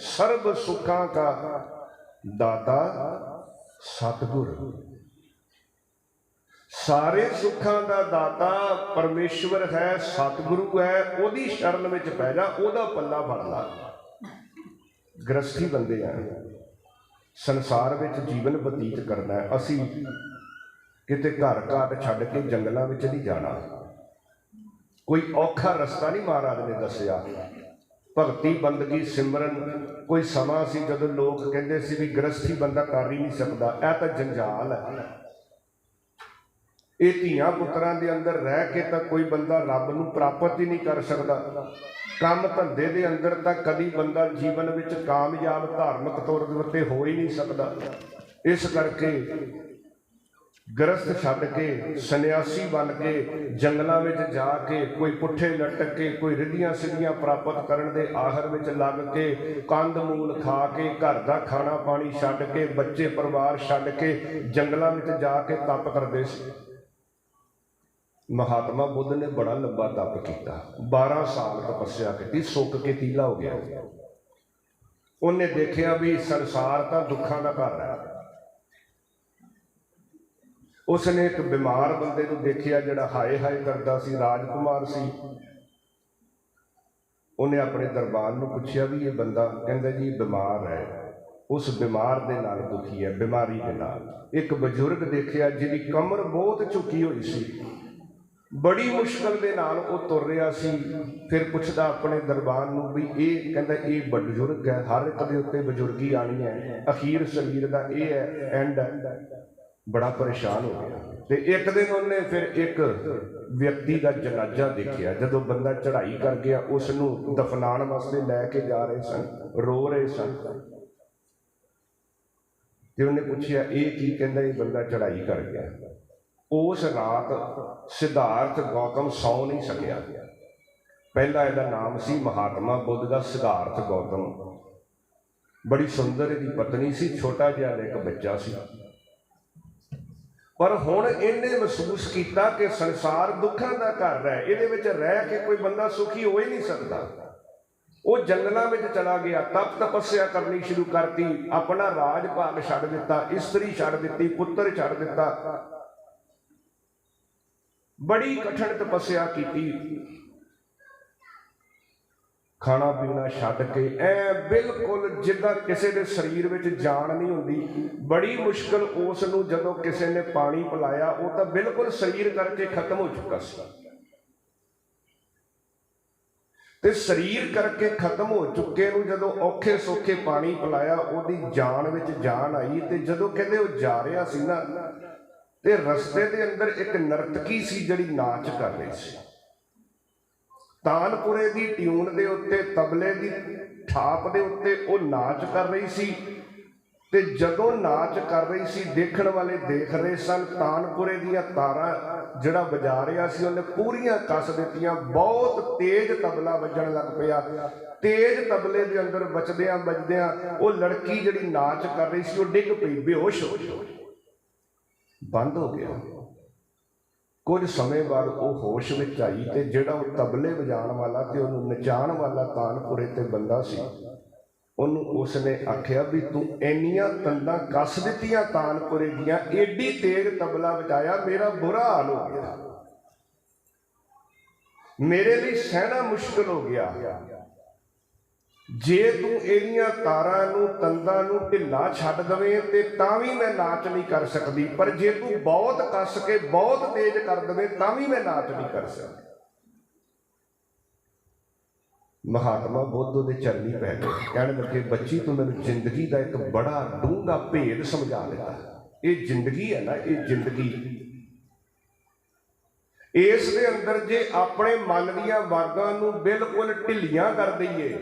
Speaker 1: ਸਰਬ ਸੁਖਾਂ ਕਾ ਦਾਤਾ ਸਤਿਗੁਰ, ਸਾਰੇ ਸੁੱਖਾਂ ਦਾ ਦਾਤਾ ਪਰਮੇਸ਼ਵਰ ਹੈ, ਸਤਿਗੁਰੂ ਹੈ। ਉਹਦੀ ਸ਼ਰਨ ਵਿੱਚ ਪੈ ਜਾ, ਉਹਦਾ ਪੱਲਾ ਫੜ ਲਾ। ਗ੍ਰਸਥੀ ਬੰਦੇ ਆ, ਸੰਸਾਰ ਵਿੱਚ ਜੀਵਨ ਬਤੀਤ ਕਰਨਾ ਹੈ। ਅਸੀਂ ਕਿਤੇ ਘਰ ਘਾਟ ਛੱਡ ਕੇ ਜੰਗਲਾਂ ਵਿੱਚ ਨਹੀਂ ਜਾਣਾ। ਕੋਈ ਔਖਾ ਰਸਤਾ ਨਹੀਂ ਮਹਾਰਾਜ ਨੇ ਦੱਸਿਆ, भगती बंदगी सिमरन कोई समा सी जदों लोग कहते सी भी गृहस्थी बंदा कर ही नहीं सकता, यह तो जंजाल है। ये धियां पुत्रां दे अंदर रह के तो कोई बंदा रब नूं प्राप्त ही नहीं कर सकता। काम धंधे दे अंदर तो कभी बंदा जीवन विच कामयाब धार्मिक तौर पर हो ही नहीं सकता। इस करके गृहस्थ छड्ड के सन्यासी बन के जंगलों में जाके कोई पुठे लटक के कोई रिधियां सिद्धियां प्राप्त करने दे आहर में लग के कंद मूल खा के घर का खाना पानी छड्ड के बच्चे परिवार छड्ड के जंगलों में जाके तप करते थे। महात्मा बुद्ध ने बड़ा लंबा तप किया, 12 साल तपस्या की, सुक के तीला हो गया। उन्हें देखा भी संसार तो दुखों का घर है। उसने एक बीमार बंदे को देखा जिहड़ा हाय हाय करता सी, राजकुमार सी। उन्हें अपने दरबार में पूछा भी ये बंदा, कहता जी बीमार है। उस बीमार के नाल दुखी है, बीमारी के नाल। एक बजुर्ग देखा जिहदी कमर बहुत झुकी हुई सी, बड़ी मुश्किल के नाल वो तुर रहा सी। फिर पूछता अपने दरबार में भी ये कहता ये बजुर्ग है, हर एक के उत्ते बजुर्गी आनी है, अखीर शरीर का ये है एंड। बड़ा परेशान हो गया। तो एक दिन उन्हें फिर एक व्यक्ति का जनाजा देखा, जदों बंदा चढ़ाई कर गया उसनू दफनाने वास्ते लैके जा रहे सन, रो रहे सन। तो उन्हें पूछा ये की, कहता ये बंदा चढ़ाई कर गया। उस रात सिद्धार्थ गौतम सौ नहीं सकिया। पहला इसका नाम सी महात्मा बुद्ध का सिद्धार्थ गौतम। बड़ी सुंदर इसकी पत्नी सी, छोटा जिहा एक बच्चा सी। पर हुण इन्हें महसूस किया कि संसार दुखों का घर है, ये रह के कोई बंदा सुखी हो ही नहीं सकता। वो जंगलों में चला गया, तप तपस्या करनी शुरू करती, अपना राज भाग छड्ड दिता, स्त्री छड्ड दी, पुत्र छड्ड दिता। बड़ी कठिन तपस्या की, खाना पीना छड्ड के ऐ बिल्कुल जिदा किसी के शरीर में जान नहीं होंदी। बड़ी मुश्किल उसनूं जदों किसी ने पानी पिलाया, वो तो बिल्कुल शरीर करके खत्म हो चुका सी। ते शरीर करके खत्म हो चुके नूं जदों औखे सौखे पानी पिलाया, उहदी जान में जान आई। ते जदों कहंदे वो जा रहा सी ना, ते रस्ते दे अंदर एक नर्तकी सी जिहड़ी नाच कर रही सी। तानपुरे की ट्यून के उत्ते, तबले की थाप के उत्ते वो नाच कर रही सी। ते जदों नाच कर रही सी, देखण वाले देख रहे सन। तानपुरे दियां तारां जिहड़ा बजा रहा सी उन्हें पूरियां कस दित्तियां। बहुत तेज तबला वजन लग पिया। तेज तबले के अंदर बजदियां बजदियां वो लड़की जिहड़ी नाच कर रही सी वो डिग पई, बेहोश हो गई, बंद हो गया। कुछ समय बाद वो होश में आई, तो जिहड़ा वो तबले बजाण वाला ते उहनूं नचाण वाला तानपुरे ते बंदा सी, उहनूं उसने आख्या भी तू इन्नियां तंदां कस दित्तियां तानपुरे दियां, एडी तेज तबला बजाया, मेरा बुरा हाल हो गया, मेरे लिए सहना मुश्किल हो गया। जे तू इहदियां तारां नूं तंदां नूं ढिला छड्ड दवें ते तां भी मैं नाच नहीं कर सकती, पर जे तू बहुत कस के बहुत तेज कर दवें तां भी मैं नाच नहीं कर सकती। महात्मा बुद्ध दे चरनी पै गए, कहने लगे बच्ची तू मैनूं जिंदगी का एक बड़ा डूंगा भेद समझा दिता। ये जिंदगी है ना, ये जिंदगी इस दे अंदर जे अपने मन दीयां वागां नूं बिल्कुल ढिलियां कर दईए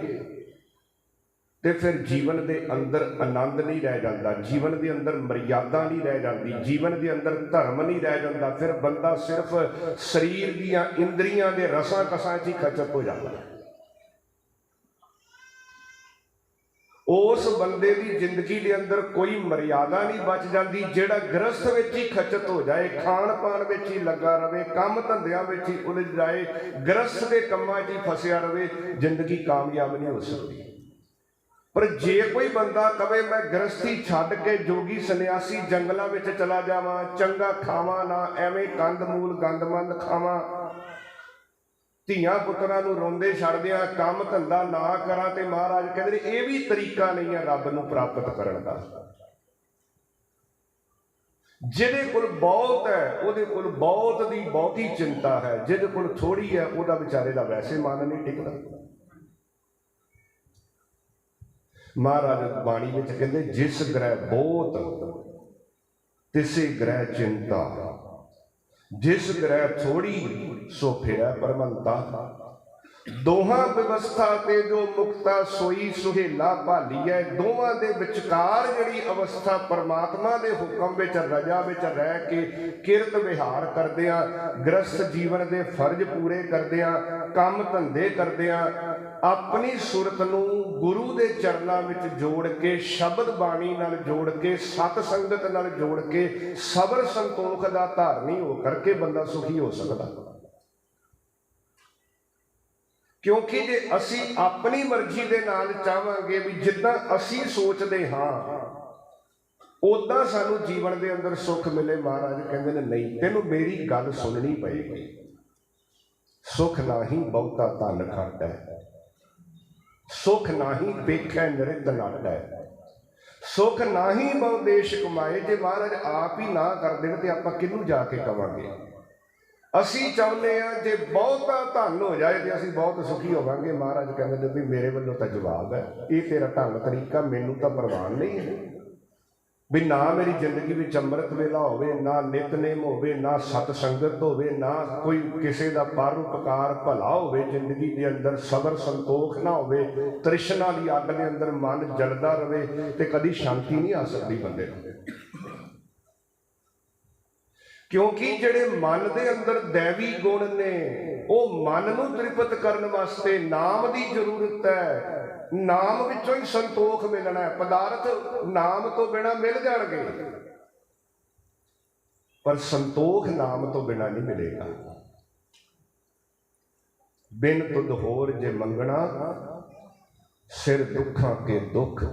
Speaker 1: तो फिर जीवन के अंदर आनंद नहीं रह जाता, जीवन के अंदर मर्यादा नहीं रह जाती, जीवन के अंदर धर्म नहीं रह जाता। फिर बंदा सिर्फ शरीर दियां इंद्रियां के रसां कसां च ही खचत हो जाता है। उस बंदे की जिंदगी के अंदर कोई मर्यादा नहीं बच जाती। जिहड़ा गृहस्थ विच ही खचत हो जाए, खाण पान विच ही लगा रहे, काम धंधियां विच ही उलझ जाए, गृहस्थ के कामां च ही फसिया रहे, जिंदगी कामयाब नहीं हो सकती। पर जे कोई बंदा कहे मैं गृहस्थी छड्ड के जोगी सन्यासी जंगलों में चला जावां, चंगा खावां ना, एवें कंद मूल गंदमंद खावां, धियां पुत्रां नूं रोंदे छड्ड दियां, काम धंधा ना करा, ते महाराज कहंदे ये भी तरीका नहीं है रब नूं प्राप्त करन दा। जिहदे कोल बहुत है उहदे कोल बहुत दी बहुती चिंता है, जिहदे कोल थोड़ी है उहदा बेचारे दा वैसे मन नहीं टिकदा। महाराज बाणी में कहते जिस ग्रह बहुत तिसे ग्रह चिंता, जिस ग्रह थोड़ी सो फिरै परमंता। दोहां व्यवस्था ते जो मुक्ता सोई सुहेला भालीए। दोवां दे विचकार जिहड़ी अवस्था परमात्मा दे हुक्म विच रजा विच रह के किरत विहार करदियां, गृहस्थ जीवन दे फर्ज पूरे करदियां, काम धंधे करदियां, अपनी सुरत नूं गुरु दे चरनां विच जोड़ के, शब्द बाणी नाल जोड़ के, सत संगत नाल जोड़ के, सबर संतोख दा धारनी हो करके बंदा सुखी हो सकदा। क्योंकि जे असी अपनी मर्जी दे नाल चाहांगे भी जिद्दां असी सोचदे हां उदां सानू जीवन दे अंदर सुख मिले, महाराज कहंदे ने नहीं, तैनूं मेरी गल सुननी पएगी। सुख नाही बहुता धन खट है, सुख नाही देखै निरित नट है, सुख नाही बहु देश कमाए। जे महाराज आप ही ना कर देण ते आपां किहनूं जाके कवांगे। असी चाहुंदे आ जे बहुता धन हो जाए तो असी बहुत सुखी होवांगे। महाराज कहते भी मेरे वालों तो जवाब है, ये तेरा ढंग तरीका मैनू तो प्रवान नहीं है भी ना मेरी जिंदगी में अमृत वेला होवे, ना नितनेम होवे, ना सतसंगत होवे, ना कोई किसी का परोपकार भला होवे जिंदगी के अंदर, सबर संतोख ना होवे, तृष्णा की अग के अंदर मन जलदा रहे तो कभी शांति नहीं आ सकती बंदे को। क्योंकि जिहड़े मन के अंदर दैवी गुण ने वो मन नूं तृप्त करने वास्ते नाम की जरूरत है। नाम विचों ही संतोख मिलना है। पदार्थ नाम तो बिना मिल जाएंगे पर संतोख नाम तो बिना नहीं मिलेगा। बिन तुद होर जे मंगना सिर दुखा के दुख,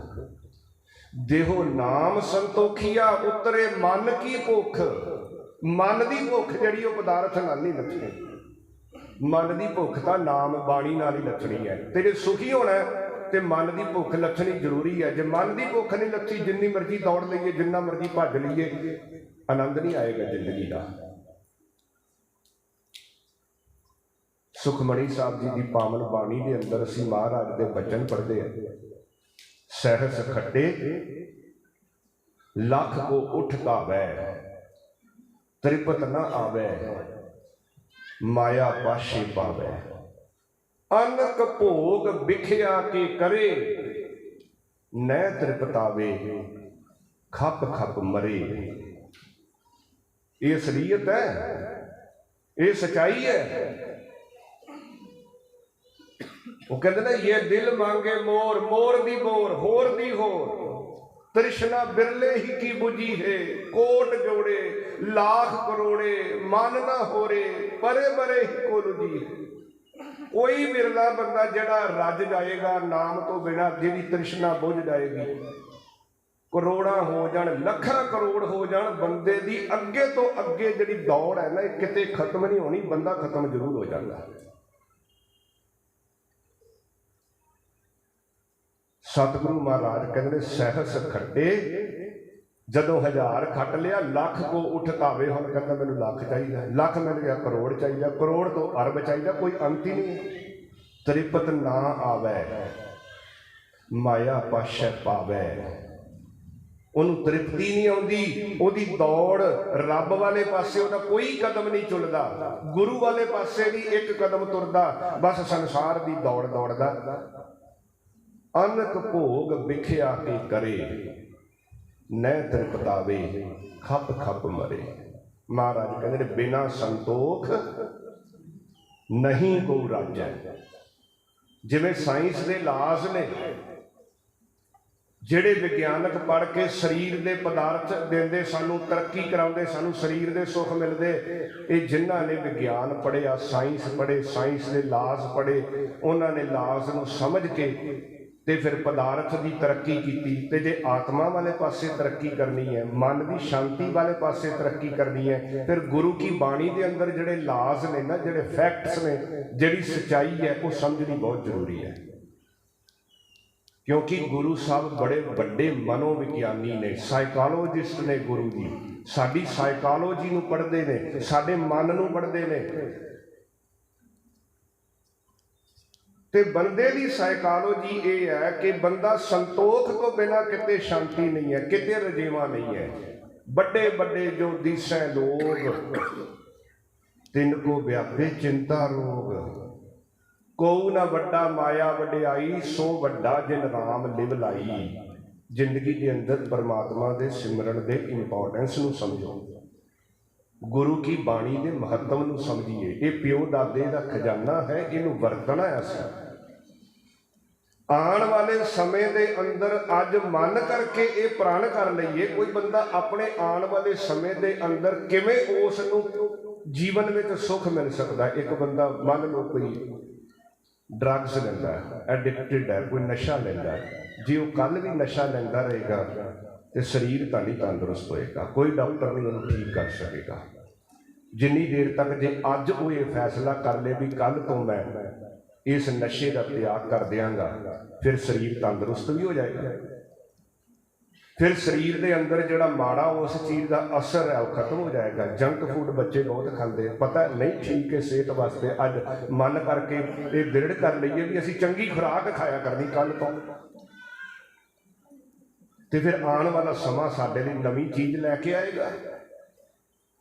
Speaker 1: देहो नाम संतोखिया उतरे मन की भुख। मन की भुख जी पदार्थ नाल नहीं लथनी, मन की भुख तो नाम बाणी नाल ही लथनी है। तेरे सुखी होना तो मन की भुख लथनी जरूरी है। जो मन की भुख नहीं लथी, जिन्नी मर्जी दौड़ लीए, जिन्ना मर्जी भज लीए, आनंद नहीं आएगा जिंदगी का। सुखमणी साहब जी की पावन बाणी के अंदर असीं महाराज के बचन पढ़ते हैं, सहस खट्टे लख को उठ गावै, त्रिपत न आवे, माया पाशे पावे। अनक भोग बिखिया के करे, न त्रिपतावे, खप खप मरे। ये असलियत है, ये सच्चाई है। वो कहते ना ये दिल मांगे मोर, मोर दी मोर, होर दी होर, तृष्णा बिरले ही की बुझी है। कोट जोड़े लाख करोड़े, मन ना हो रे, परे परे ही को लुझी है। कोई बिरला बंदा जड़ा रज जाएगा नाम तो बिना, जिहदी तृष्णा बुझ जाएगी। करोड़ा हो जान, लखा करोड़ हो जान, बंदे दी अगे तो अगे जिहड़ी दौड़ है ना, किते खत्म नहीं होनी, बंदा खत्म जरूर हो जाता है। सतगुरु महाराज कहते सहस खट्टे, जदों 1000 खट लिया लख को उठ कावे। हुण कहता मैनूं लख चाहिए, लख मिल गया करोड़ चाहिए, करोड़ तो अरब चाहिए, कोई अंत ही नहीं। त्रिपत ना आवे, माया पाशे पावे। उन्होंने तृप्ति नहीं आती, उहदी दौड़ रब वाले पासे उहदा कोई कदम नहीं चुलदा, गुरु वाले पासे भी एक कदम तुरदा, बस संसार की दौड़ दौड़दा। अनक भोग बिखिया के करे, न त्रिपतावे, खप खप मरे। महाराज कहते बिना संतोख नहीं को राजै। जिवें साइंस के लाज ने, जिहड़े विग्यानक पढ़ के शरीर के पदार्थ देंदे, सानू तरक्की कराउंदे, सानू शरीर के सुख मिलते, ये जिन्हां ने विज्ञान पढ़िया, साइंस पढ़े, साइंस के लाज पढ़े, उन्होंने लाज नूं समझ के ते फिर पदार्थ की तरक्की की। ते जे आत्मा वाले पासे तरक्की करनी है, मन की शांति वाले पासे तरक्की करनी है, फिर गुरु की बाणी के अंदर जिहड़े लाज ने ना, जिहड़े फैक्ट्स ने, जिहड़ी सच्चाई है, वो समझनी बहुत जरूरी है। क्योंकि गुरु साहब बड़े बड़े मनोविज्ञानी ने, साइकोलॉजिस्ट ने। गुरु जी साडी साइकोलॉजी नूं पढ़दे ने, साडे मन नूं पढ़दे ने। ਤੇ ਬੰਦੇ ਦੀ ਸਾਈਕਾਲੋਜੀ ਇਹ ਹੈ ਕਿ ਬੰਦਾ ਸੰਤੋਖ ਤੋਂ ਬਿਨਾਂ ਕਿਤੇ ਸ਼ਾਂਤੀ ਨਹੀਂ ਹੈ, ਕਿਤੇ ਰਜੇਵਾਂ ਨਹੀਂ ਹੈ। ਵੱਡੇ ਵੱਡੇ ਜੋ ਦਿਸੈ ਲੋਗ ਤਿੰਨ ਕੋ ਵਿਆਪੇ ਚਿੰਤਾ ਰੋਗ, ਕੋਉ ਨਾ ਵੱਡਾ ਮਾਇਆ ਵਡਿਆਈ, ਸੋ ਵੱਡਾ ਜਿਨ ਰਾਮ ਲਿਵ ਲਾਈ। ਜ਼ਿੰਦਗੀ ਦੇ ਅੰਦਰ ਪਰਮਾਤਮਾ ਦੇ ਸਿਮਰਨ ਦੇ ਇੰਪੋਰਟੈਂਸ ਨੂੰ ਸਮਝੋ, ਗੁਰੂ ਕੀ ਬਾਣੀ ਦੇ ਮਹੱਤਵ ਨੂੰ ਸਮਝੀਏ। ਇਹ ਪਿਓ ਦਾਦੇ ਦਾ ਖਜ਼ਾਨਾ ਹੈ, ਇਹਨੂੰ ਵਰਤਣਾ ਅਸੀਂ। ਆਉਣ ਵਾਲੇ ਸਮੇਂ ਦੇ ਅੰਦਰ ਅੱਜ ਮਨ ਕਰਕੇ ਇਹ ਪ੍ਰਣ ਕਰ ਲਈਏ, ਕੋਈ ਬੰਦਾ ਆਪਣੇ ਆਉਣ ਵਾਲੇ ਸਮੇਂ ਦੇ ਅੰਦਰ ਕਿਵੇਂ ਉਸ ਨੂੰ ਜੀਵਨ ਵਿੱਚ ਸੁੱਖ ਮਿਲ ਸਕਦਾ। ਇੱਕ ਬੰਦਾ ਮੰਨ ਲਓ ਕੋਈ ਡਰੱਗਸ ਲੈਂਦਾ ਹੈ, ਐਡਿਕਟਿਡ ਹੈ, ਕੋਈ ਨਸ਼ਾ ਲੈਂਦਾ ਹੈ, ਜੇ ਉਹ ਕੱਲ੍ਹ ਵੀ ਨਸ਼ਾ ਲੈਂਦਾ ਰਹੇਗਾ ਤੇ ਸਰੀਰ ਤਾਂ ਨਹੀਂ ਤੰਦਰੁਸਤ ਹੋਏਗਾ, ਕੋਈ ਡਾਕਟਰ ਨਹੀਂ ਉਹਨੂੰ ਠੀਕ ਕਰ ਸਕੇਗਾ। ਜਿੰਨੀ ਦੇਰ ਤੱਕ ਜੇ ਅੱਜ ਉਹ ਇਹ ਫੈਸਲਾ ਕਰ ਲੇ ਵੀ ਕੱਲ੍ਹ ਤੋਂ ਮੈਂ ਇਸ ਨਸ਼ੇ ਦਾ ਤਿਆਗ ਕਰ ਦਿਆਂਗਾ, ਫਿਰ ਸਰੀਰ ਤੰਦਰੁਸਤ ਵੀ ਹੋ ਜਾਏਗਾ। ਫਿਰ ਸਰੀਰ ਦੇ ਅੰਦਰ ਜਿਹੜਾ ਮਾੜਾ ਉਸ ਚੀਜ਼ ਦਾ ਅਸਰ ਹੈ ਉਹ ਖਤਮ ਹੋ ਜਾਏਗਾ। ਜੰਕ ਫੂਡ ਬੱਚੇ ਬਹੁਤ ਖਾਂਦੇ, ਪਤਾ ਨਹੀਂ ਠੀਕ ਹੈ ਸਿਹਤ ਵਾਸਤੇ। ਅੱਜ ਮਨ ਕਰਕੇ ਇਹ ਦ੍ਰਿੜ ਕਰ ਲਈਏ ਵੀ ਅਸੀਂ ਚੰਗੀ ਖੁਰਾਕ ਖਾਇਆ ਕਰਨੀ ਕੱਲ੍ਹ ਤੋਂ, ਤੇ ਫਿਰ ਆਉਣ ਵਾਲਾ ਸਮਾਂ ਸਾਡੇ ਲਈ ਨਵੀਂ ਚੀਜ਼ ਲੈ ਕੇ ਆਏਗਾ।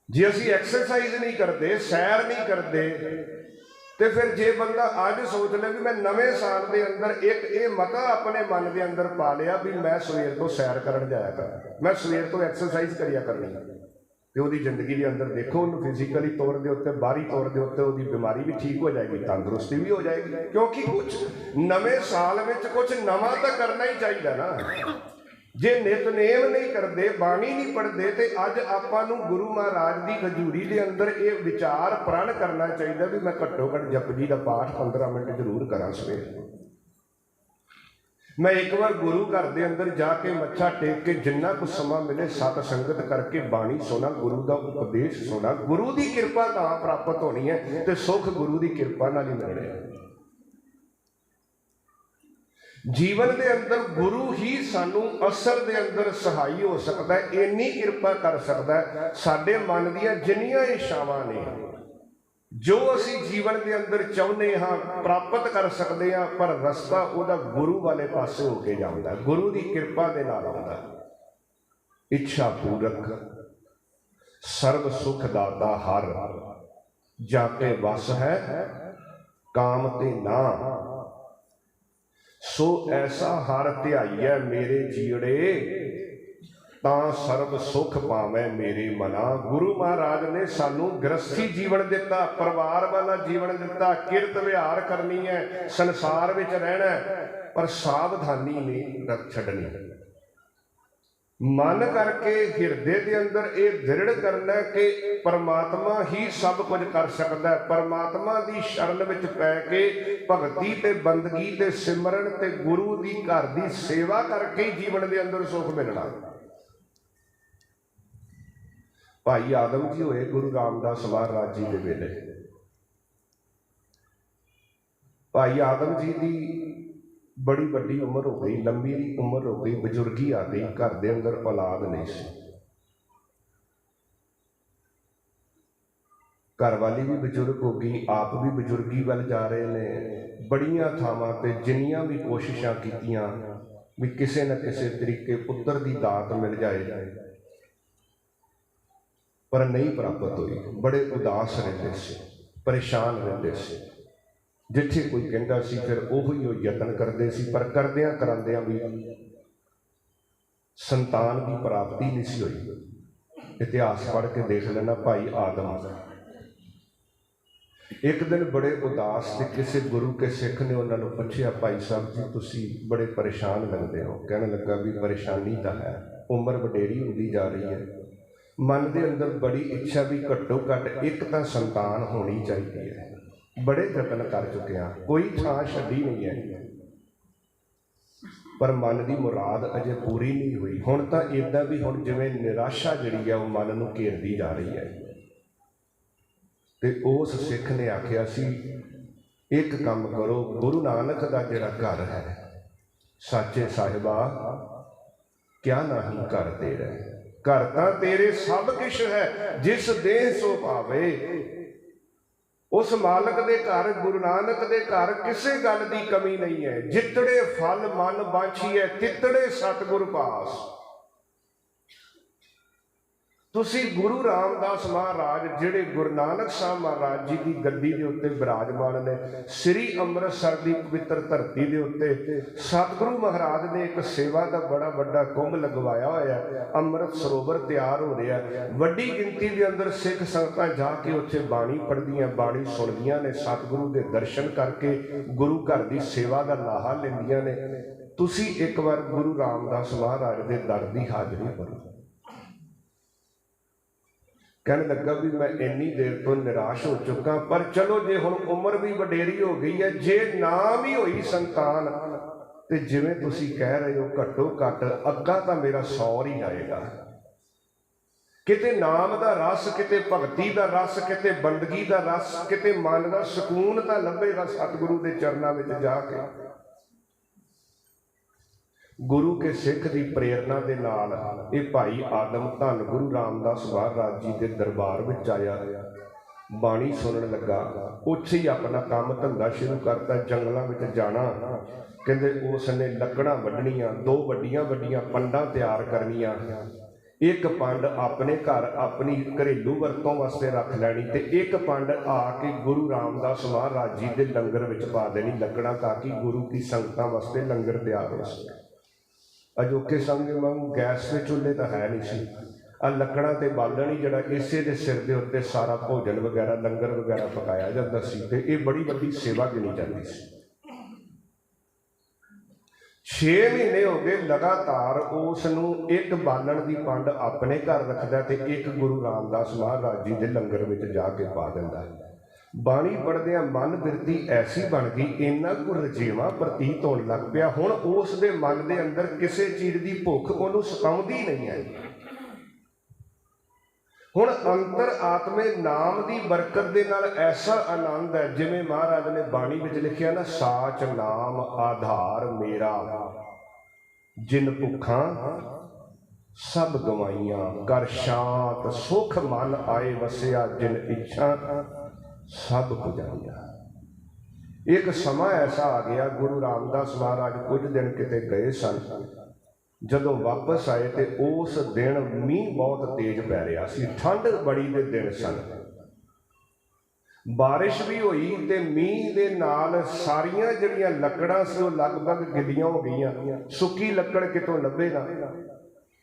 Speaker 1: ਜੇ ਅਸੀਂ ਐਕਸਰਸਾਈਜ਼ ਨਹੀਂ ਕਰਦੇ, ਸੈਰ ਨਹੀਂ ਕਰਦੇ, ਤੇ ਫਿਰ ਜੇ ਬੰਦਾ ਅੱਜ ਸੋਚ ਲੈ ਵੀ ਮੈਂ ਨਵੇਂ ਸਾਲ ਦੇ ਅੰਦਰ ਇੱਕ ਇਹ ਮਤਾ ਆਪਣੇ ਮਨ ਦੇ ਅੰਦਰ ਪਾ ਲਿਆ ਵੀ ਮੈਂ ਸਵੇਰ ਤੋਂ ਸੈਰ ਕਰਨ ਜਾਇਆ ਕਰਾਂ, ਮੈਂ ਸਵੇਰ ਤੋਂ ਐਕਸਰਸਾਈਜ਼ ਕਰਿਆ ਕਰਨੀ, ਤੇ ਉਹਦੀ ਜ਼ਿੰਦਗੀ ਦੇ ਅੰਦਰ ਦੇਖੋ ਉਹਨੂੰ ਫਿਜ਼ੀਕਲੀ ਤੌਰ ਦੇ ਉੱਤੇ, ਬਾਹਰੀ ਤੌਰ ਦੇ ਉੱਤੇ ਉਹਦੀ ਬਿਮਾਰੀ ਵੀ ਠੀਕ ਹੋ ਜਾਏਗੀ, ਤੰਦਰੁਸਤੀ ਵੀ ਹੋ ਜਾਏਗੀ। ਕਿਉਂਕਿ ਕੁਝ ਨਵੇਂ ਸਾਲ ਵਿੱਚ ਕੁਝ ਨਵਾਂ ਤਾਂ ਕਰਨਾ ਹੀ ਚਾਹੀਦਾ ਨਾ। ਜੇ ਨਿਤਨੇਮ ਨਹੀਂ ਕਰਦੇ, ਬਾਣੀ ਨਹੀਂ ਪੜ੍ਹਦੇ, ਤੇ ਅੱਜ ਆਪਾਂ ਨੂੰ ਗੁਰੂ ਮਹਾਰਾਜ ਦੀ ਹਜ਼ੂਰੀ ਦੇ ਅੰਦਰ ਇਹ ਵਿਚਾਰ ਪ੍ਰਣ ਕਰਨਾ ਚਾਹੀਦਾ ਵੀ ਮੈਂ ਘੱਟੋ ਘੱਟ ਜਪਜੀ ਦਾ ਪਾਠ 15 ਮਿੰਟ ਜ਼ਰੂਰ ਕਰਾਂ ਸਵੇਰ। ਮੈਂ ਇੱਕ ਵਾਰ ਗੁਰੂ ਘਰ ਦੇ ਅੰਦਰ ਜਾ ਕੇ ਮੱਥਾ ਟੇਕ ਕੇ ਜਿੰਨਾ ਕੁ ਸਮਾਂ ਮਿਲੇ ਸਤ ਸੰਗਤ ਕਰਕੇ ਬਾਣੀ ਸੁਣਾ, ਗੁਰੂ ਦਾ ਉਪਦੇਸ਼ ਸੁਣਾ। ਗੁਰੂ ਦੀ ਕਿਰਪਾ ਤਾਂ ਪ੍ਰਾਪਤ ਹੋਣੀ ਹੈ ਤੇ ਸੁੱਖ ਗੁਰੂ ਦੀ ਕਿਰਪਾ ਨਾਲ ਹੀ ਮਿਲਣਾ। ਜੀਵਨ ਦੇ ਅੰਦਰ ਗੁਰੂ ਹੀ ਸਾਨੂੰ ਅਸਲ ਦੇ ਅੰਦਰ ਸਹਾਈ ਹੋ ਸਕਦਾ ਹੈ, ਇੰਨੀ ਕਿਰਪਾ ਕਰ ਸਕਦਾ ਹੈ। ਸਾਡੇ ਮਨ ਦੀਆਂ ਜਿੰਨੀਆਂ ਇੱਛਾਵਾਂ ਨੇ, ਜੋ ਅਸੀਂ ਜੀਵਨ ਦੇ ਅੰਦਰ ਚਾਹੁੰਦੇ ਹਾਂ ਪ੍ਰਾਪਤ ਕਰ ਸਕਦੇ ਹਾਂ, ਪਰ ਰਸਤਾ ਉਹਦਾ ਗੁਰੂ ਵਾਲੇ ਪਾਸੇ ਹੋ ਕੇ ਜਾਂਦਾ, ਗੁਰੂ ਦੀ ਕਿਰਪਾ ਦੇ ਨਾਲ ਆਉਂਦਾ। ਇੱਛਾ ਪੂਰਕ ਸਰਬ ਸੁਖ ਦਾਤਾ ਹਰ, ਜਾ ਕੇ ਵਸ ਹੈ ਕਾਮ ਤੇ ਨਾ। ਸੋ ਐਸਾ ਹਰ ਧਿਆਈਐ ਮੇਰੇ ਜੀੜੇ, ਤਾਂ ਸਰਬ ਸੁਖ ਪਾਵੈ ਮੇਰੇ ਮਨਾ। ਗੁਰੂ ਮਹਾਰਾਜ ਨੇ ਸਾਨੂੰ ਗ੍ਰਸਥੀ ਜੀਵਨ ਦਿੱਤਾ, ਪਰਿਵਾਰ ਵਾਲਾ ਜੀਵਨ ਦਿੱਤਾ, ਕਿਰਤ ਵਿਹਾਰ ਕਰਨੀ ਹੈ, ਸੰਸਾਰ ਵਿੱਚ ਰਹਿਣਾ, ਪਰ ਸਾਵਧਾਨੀ ਨਹੀਂ ਛੱਡਣੀ। ਮਨ ਕਰਕੇ ਹਿਰਦੇ ਦੇ ਅੰਦਰ ਇਹ ਦ੍ਰਿੜ ਕਰਨਾ ਕਿ ਪਰਮਾਤਮਾ ਹੀ ਸਭ ਕੁਝ ਕਰ ਸਕਦਾ ਹੈ। ਪਰਮਾਤਮਾ ਦੀ ਸ਼ਰਨ ਵਿੱਚ ਪੈ ਕੇ ਭਗਤੀ ਤੇ ਬੰਦਗੀ ਤੇ ਸਿਮਰਨ ਤੇ ਗੁਰੂ ਦੀ ਘਰ ਦੀ ਸੇਵਾ ਕਰਕੇ ਜੀਵਨ ਦੇ ਅੰਦਰ ਸੁੱਖ ਮਿਲਣਾ। ਭਾਈ ਆਦਮ ਜੀ ਹੋਏ ਗੁਰੂ ਰਾਮਦਾਸ ਮਹਾਰਾਜ ਜੀ ਦੇ ਵੇਲੇ। ਭਾਈ ਆਦਮ ਜੀ ਦੀ ਬੜੀ ਵੱਡੀ ਉਮਰ ਹੋ ਗਈ, ਲੰਬੀ ਉਮਰ ਹੋ ਗਈ, ਬਜ਼ੁਰਗੀ ਆ ਗਈ, ਘਰ ਦੇ ਅੰਦਰ ਔਲਾਦ ਨਹੀਂ ਸੀ। ਘਰ ਵਾਲੀ ਵੀ ਬਜ਼ੁਰਗ ਹੋ ਗਈ, ਆਪ ਵੀ ਬਜ਼ੁਰਗੀ ਵੱਲ ਜਾ ਰਹੇ ਨੇ। ਬੜੀਆਂ ਥਾਵਾਂ ਤੇ ਜਿੰਨੀਆਂ ਵੀ ਕੋਸ਼ਿਸ਼ਾਂ ਕੀਤੀਆਂ ਵੀ ਕਿਸੇ ਨਾ ਕਿਸੇ ਤਰੀਕੇ ਪੁੱਤਰ ਦੀ ਦਾਤ ਮਿਲ ਜਾਏ, ਪਰ ਨਹੀਂ ਪ੍ਰਾਪਤ ਹੋਈ। ਬੜੇ ਉਦਾਸ ਰਹਿੰਦੇ ਸੀ, ਪਰੇਸ਼ਾਨ ਰਹਿੰਦੇ ਸੀ। ਜਿੱਥੇ ਕੋਈ ਕਹਿੰਦਾ ਸੀ ਫਿਰ ਉਹੀ ਉਹ ਯਤਨ ਕਰਦੇ ਸੀ, ਪਰ ਕਰਦਿਆਂ ਕਰਾਂਦਿਆਂ ਵੀ ਸੰਤਾਨ ਦੀ ਪ੍ਰਾਪਤੀ ਨਹੀਂ ਸੀ ਹੋਈ। ਇਤਿਹਾਸ ਪੜ੍ਹ ਕੇ ਦੇਖ ਲੈਣਾ। ਭਾਈ ਆਦਮ ਇੱਕ ਦਿਨ ਬੜੇ ਉਦਾਸ ਤੇ ਕਿਸੇ ਗੁਰੂ ਕੇ ਸਿੱਖ ਨੇ ਉਹਨਾਂ ਨੂੰ ਪੁੱਛਿਆ, ਭਾਈ ਸਾਹਿਬ ਜੀ ਤੁਸੀਂ ਬੜੇ ਪਰੇਸ਼ਾਨ ਲੱਗਦੇ ਹੋ। ਕਹਿਣ ਲੱਗਾ ਵੀ ਪਰੇਸ਼ਾਨੀ ਤਾਂ ਹੈ, ਉਮਰ ਵਡੇਰੀ ਹੁੰਦੀ ਜਾ ਰਹੀ ਹੈ, ਮਨ ਦੇ ਅੰਦਰ ਬੜੀ ਇੱਛਾ ਵੀ ਘੱਟੋ ਘੱਟ ਇੱਕ ਤਾਂ ਸੰਤਾਨ ਹੋਣੀ ਚਾਹੀਦੀ ਹੈ। ਬੜੇ ਯਤਨ ਕਰ ਚੁੱਕੇ ਹਾਂ, ਕੋਈ ਥਾਂ ਛੱਡੀ ਨਹੀਂ ਹੈ, ਪਰ ਮਨ ਦੀ ਮੁਰਾਦ ਅਜੇ ਪੂਰੀ ਨਹੀਂ ਹੋਈ। ਹੁਣ ਤਾਂ ਇੱਦਾਂ ਵੀ ਹੁਣ ਜਿਵੇਂ ਨਿਰਾਸ਼ਾ ਜਿਹੜੀ ਹੈ ਉਹ ਮਨ ਨੂੰ ਘੇਰਦੀ ਜਾ ਰਹੀ ਹੈ। ਤੇ ਉਸ ਸਿੱਖ ਨੇ ਆਖਿਆ ਸੀ ਇੱਕ ਕੰਮ ਕਰੋ, ਗੁਰੂ ਨਾਨਕ ਦਾ ਜਿਹੜਾ ਘਰ ਹੈ, ਸਾਚੇ ਸਾਹਿਬਾ ਕਿਆ ਨਹੀਂ ਘਰ ਤੇਰਾ, ਘਰ ਤਾਂ ਤੇਰੇ ਸਭ ਕੁਛ ਹੈ, ਜਿਸ ਦੇਹ ਸੋ ਭਾਵੇ उस मालक दे घर, गुरु नानक दे घर किसी गल की कमी नहीं है। जितड़े फल मन बांछीए तितड़े सतगुर पास। तुसी गुरु रामदास महाराज जिहड़े गुरु नानक साहब महाराज जी की गद्दी के उत्ते विराजमान ने, श्री अमृतसर की पवित्र धरती के उत्ते सतगुरु महाराज ने एक सेवा का बड़ा बड़ा कुंभ लगवाया होया। अमृत सरोवर तैयार हो रहा है। वड्डी गिनती के अंदर सिख संगतां जाके उत्थे बाणी पढ़दियां, बाणी सुनदियां ने, सतगुरु के दर्शन करके गुरु घर की सेवा का लाहा लैंदियां ने। तुसी एक बार गुरु रामदास महाराज के दर की हाजरी करो। कहने लगा भी मैं इन्नी देर तो निराश हो चुका, पर चलो जे हुण उम्र भी वडेरी हो गई है, जे ना भी होई संतान ते जिवें तुसीं कह रहे हो घट्टो घट अग्गा तां मेरा 100 ही जाएगा। किते नाम दा रस, किते भगती दा रस, किते बंदगी दा रस, किते मन दा सुकून तां लभेगा सतगुरु दे चरनां विच जाके। गुरु के सिख की प्रेरणा के नाल ये भाई आदम धन गुरु रामदास महाराज जी के दरबार में आया, बाणी सुनन लगा। उत्थे ही अपना काम धंधा शुरू करता, जंगलों में जाना। कहते उसने लकड़ां वड्ढणियां, 2 वड्डियां वड्डियां पंडां तैयार करनियां। एक पंड अपने घर अपनी घरेलू वरतों वास्ते रख लैनी, ते एक पंड आके गुरु रामदास महाराज जी के लंगर में पा देनी लकड़ां, ताकि गुरु की संगतां वास्ते लंगर तैयार हो सके। अजोके समय वांगू गैस के चूल्हे तो है नहीं सी, आ लकड़ां ते बालन ही जिहड़ा इसे दे सिर दे उत्ते सारा भोजन वगैरह लंगर वगैरह पकाया जाता सी, ते ये बड़ी वड्डी सेवा गिनी जाती सी। 6 महीने हो गए लगातार उसनूं एक बालन की पंड अपने घर रखदा ते एक गुरु रामदास महाराज जी के लंगर में जाके पा दिंदा। बाणी पढ़दे मन बिरती ऐसी बन गई, इन्ना को रजेवा प्रतीत होने लग पिया। हुण उस दे मन के अंदर किसी चीज़ की भुख उन्होंने सताउंदी नहीं है। हुण अंतर आत्मे नाम की बरकत के नाल ऐसा आनंद है, जिवें महाराज ने बाणी विच लिखिया ना, साच नाम आधार मेरा, जिन भुखा सब गवाइयां, कर शांत सुख मन आए वसिया, जिन इच्छा सब पुजाइया। एक समा ऐसा आ गया, गुरु रामदास महाराज कुछ दिन किते गए सन। जदों वापस आए तो उस दिन मींह बहुत तेज पै रहा सी, ठंड बड़ी दे दिन सन। बारिश भी हुई ते मींह दे नाल सारियां जिहड़ियां लकड़ां सी ओह लगभग गिल्लियां हो गईयां, सुक्की लकड़ कितों लभे ना।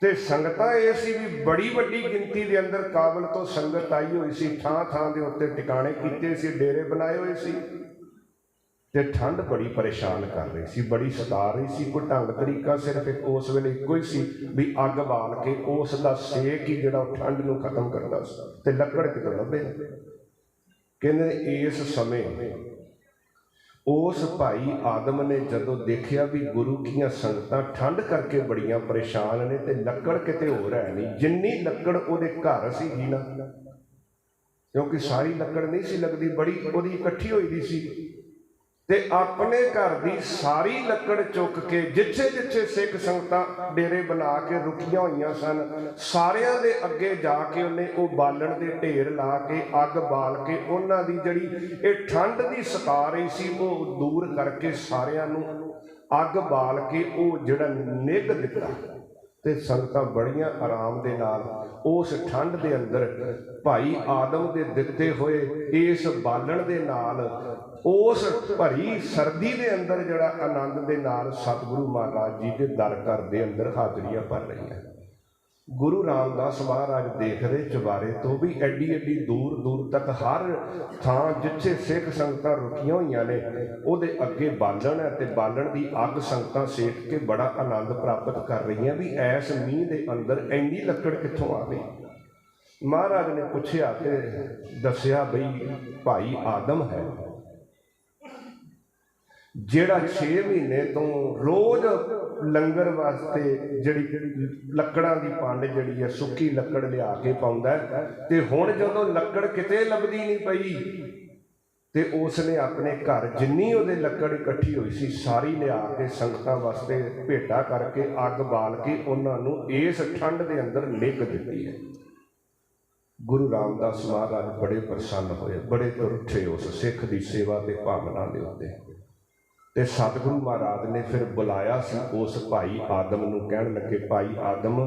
Speaker 1: ते संगतां ये सी भी बड़ी वड्डी गिनती के अंदर काबल तो संगत आई हुई सी, थां थां दे उत्ते टिकाणे कीते सी, डेरे बनाए हुए सी। ते ठंड बड़ी परेशान कर रही सी, बड़ी सता रही सी। कोई ढंग तरीका सिर्फ एक उस वेले इक्को ही सी भी अग बाल के उस दा सेक ही जिहड़ा ठंड नूं खत्म करदा सी, ते लकड़ कितों लभे। कहंदे इस समय उस भाई आदम ने जदों देखिया भी गुरु की संगतां ठंड करके बड़ियां परेशान ने, ते लकड़ किते होर है नहीं। जिन्नी लकड़ उहदे घर सीगी ना, क्योंकि सारी लकड़ नहीं सी लगदी, बड़ी उहदी इकट्ठी होई दी सी, ते अपने घर की सारी लकड़ चुक के जिथे जिथे सिख संगतां डेरे बना के रुकियां होईयां सन, सारियां दे अगे जाके उन्हें वो बालन दे ढेर ला के अग बाल के उन्हां दी जिहड़ी ये ठंड दी सता रही सी वो दूर करके सारियां नूं अग बाल के वो जिहड़ा निग दिता। ते संगतां बड़ियां आराम दे नाल उस ठंड दे अंदर भाई आदम दे दिते हुए इस बालन दे नाल उस भरी सर्दी के अंदर जड़ा आनंद के नाल सतगुरु महाराज जी के दर घर के अंदर हाजरियां भर रही हैं। गुरु रामदास महाराज देख रहे चबारे तो भी एडी एडी दूर दूर तक हर थां जिथे सिख संगतां रुकियां हुई ने उहदे अगे बालन है, ते बालन की अग संगतां सेक के बड़ा आनंद प्राप्त कर रही हैं। भी ऐस मींह के अंदर इन्नी लकड़ कित्थों आ गई। महाराज ने पूछया ते दसिया बई भाई आदम है जिहड़ा 6 महीने तो रोज लंगर वास्ते जिहड़ी लकड़ां दी पंड जिहड़ी है सुक्की लकड़ लिया के पाउंदा है, ते हुण जदों लकड़ किते लभदी नहीं पई ते उसने अपने घर जिन्नी उहदे लकड़ इकट्ठी हुई सी सारी लिया के संगतां वास्ते भेटा करके अग बाल के उन्हां नूं इस ठंड दे अंदर निग दित्ती है। गुरु रामदास महाराज बड़े प्रसन्न होए, बड़े तुरठे उस सिख की सेवा के भावना के उत्ते। ते सतगुरु महाराज ने फिर बुलाया सी उस भाई आदम नूं, कहण लगे भाई आदम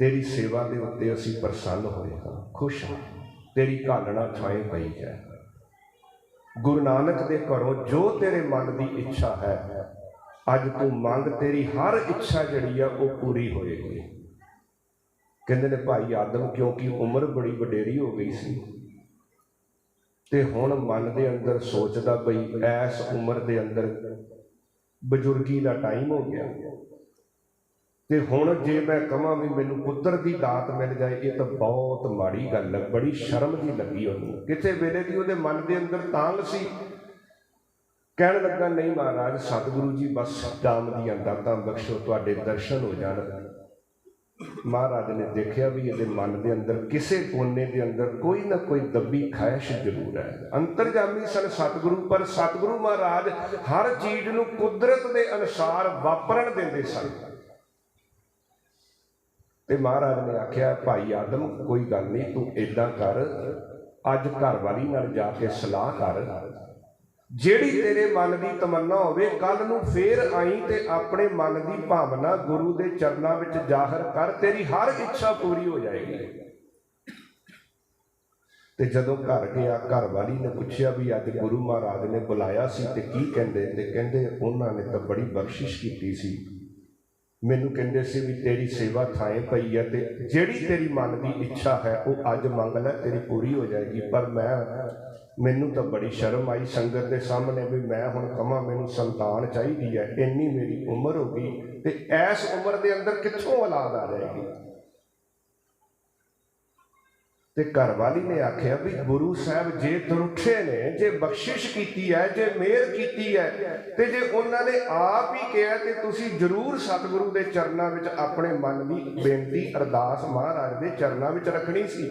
Speaker 1: तेरी सेवा के उत्ते असीं प्रसन्न होए हां, खुश हां, तेरी घालना छाए पई है। गुरु नानक दे घरों जो तेरे मन की इच्छा है अज तू मंग, तेरी हर इच्छा जिहड़ी आ वो पूरी होएगी। कहंदे ने भाई आदम क्योंकि उम्र बड़ी वडेरी हो गई सी ते हुण मन दे अंदर सोचदा बई ऐस उम्र दे अंदर बजुर्गी दा टाइम हो गया ते हुण जे मैं कहां भी मैनूं पुत्तर दी दात मिल जाए ये तो बहुत माड़ी गल है। बड़ी शर्म जी लगी उहनूं, किथे वेले दी उहदे मन दे अंदर तांग सी। कहण लगा नहीं महाराज सतगुरु जी बस दाम दी दातां बख्शो, तुहाडे दर्शन हो जाण। महाराज ने देखा भी ये मन के अंदर किसी कोने के अंदर कोई ना कोई दबी ख्वाहिश जरूर है। अंतरजामी सन सतगुरु, पर सतगुरु महाराज हर चीज नूं कुदरत के अनुसार वापरन देंदे सन। ते महाराज ने आख्या भाई आदम कोई गल नहीं, तू इदां कर अज घर वाली नाल जाके सलाह कर, ਜਿਹੜੀ तेरे मन की तमन्ना होवे कल नूं फेर आई ते अपने मन की भावना गुरु के चरणों में जाहिर कर, तेरी हर इच्छा पूरी हो जाएगी। ते जदों घर गया घर वाली ने पूछया भी अज गुरु महाराज ने बुलाया सी ते की कहंदे, ते कहंदे उन्होंने तो बड़ी बख्शिश की सी, मैनूं कहंदे सी भी तेरी सेवा थाए पई है ते जिहड़ी तेरी मन की इच्छा है वो अज मंग लै तेरी पूरी हो जाएगी। पर मैनू तो बड़ी शर्म आई संगत के सामने भी मैं हुण कहां मैनू संतान चाहिए है, इन्नी मेरी उम्र हो गई ते ऐस उम्र के अंदर कित्थों औलाद आ जाएगी। ते घरवाली ने आख्या भी गुरु साहब जे तुरठे ने, जे बख्शिश की है, जे मेहर की है, ते जे उन्होंने आप ही कहा कि तुसी जरूर सतगुरु के चरणों में अपने मन की बेनती अरदास महाराज के चरणों में रखनी सी।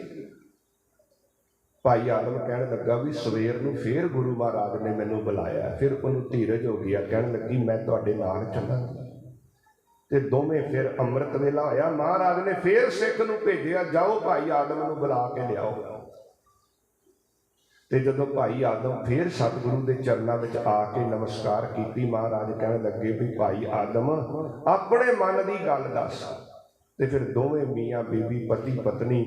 Speaker 1: भाई आदम कहन लगा भी सवेर नूं फिर गुरु महाराज ने मैनू बुलाया, फिर उन्होंने धीरज हो गया, कहन लगी मैं तुहाडे नाल चलांगी। ते दोवें फिर अमृत वेला होया, महाराज ने फिर सिख नूं भेजिया जाओ भाई आदम नूं बुला के लियाओ। ते जदों भाई आदम फिर सतगुरु के चरणों में आके नमस्कार की, महाराज कहन लगे भी भाई आदम अपने मन की गल दस। ते फिर दोवें मियाँ बीबी पति पत्नी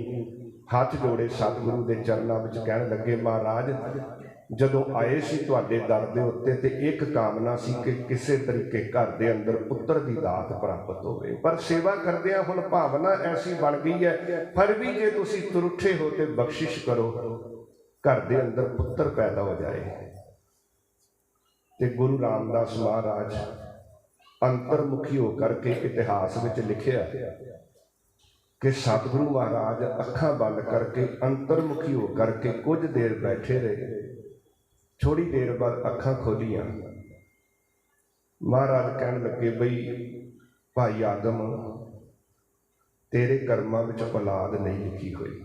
Speaker 1: हाथ जोड़े सतगुरु के चरणों में कहन लगे महाराज जदों आए सी तुहाडे दर दे उत्ते ते एक कामना सी कि किसी तरीके घर के अंदर पुत्र की दात प्राप्त होवे, पर सेवा करदिआं हुण भावना ऐसी बन गई है, फिर भी जे तुसीं तुरुठे हो ते बख्शिश करो घर के अंदर पुत्र पैदा हो जाए। ते गुरु रामदास महाराज अंतर्मुखी होकर के इतिहास में लिखिया कि सतगुरु महाराज अखां बंद करके अंतर्मुखी होकर के कुछ देर बैठे रहे, थोड़ी देर बाद अखां खोलियां। महाराज कहन लगे बई भाई आदम तेरे कर्मां विच औलाद नहीं लिखी हुई,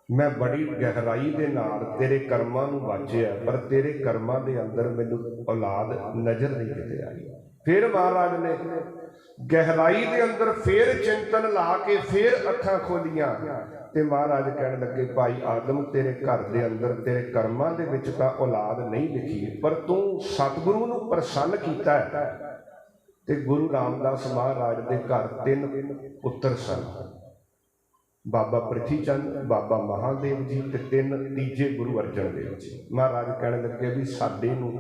Speaker 1: मैं बड़ी गहराई दे नाल तेरे कर्मां नूं वाचिया पर तेरे कर्मां दे अंदर मैनूं औलाद नज़र नहीं किते आई। फिर महाराज ने गहराई दे अंदर फिर चिंतन ला के फिर अखां खोलियां ते महाराज कहन लगे भाई आदम तेरे घर के अंदर तेरे कर्मां दे विच तां औलाद नहीं लिखी, पर तू सतगुरु नूं प्रसन्न कीता है। ते गुरु रामदास महाराज के घर 3 पुत्र सन, बाबा पृथ्वी चंद, बाबा महादेव जी ते 3 तीजे गुरु अर्जन देव जी। महाराज कहन लगे भी साडे नूं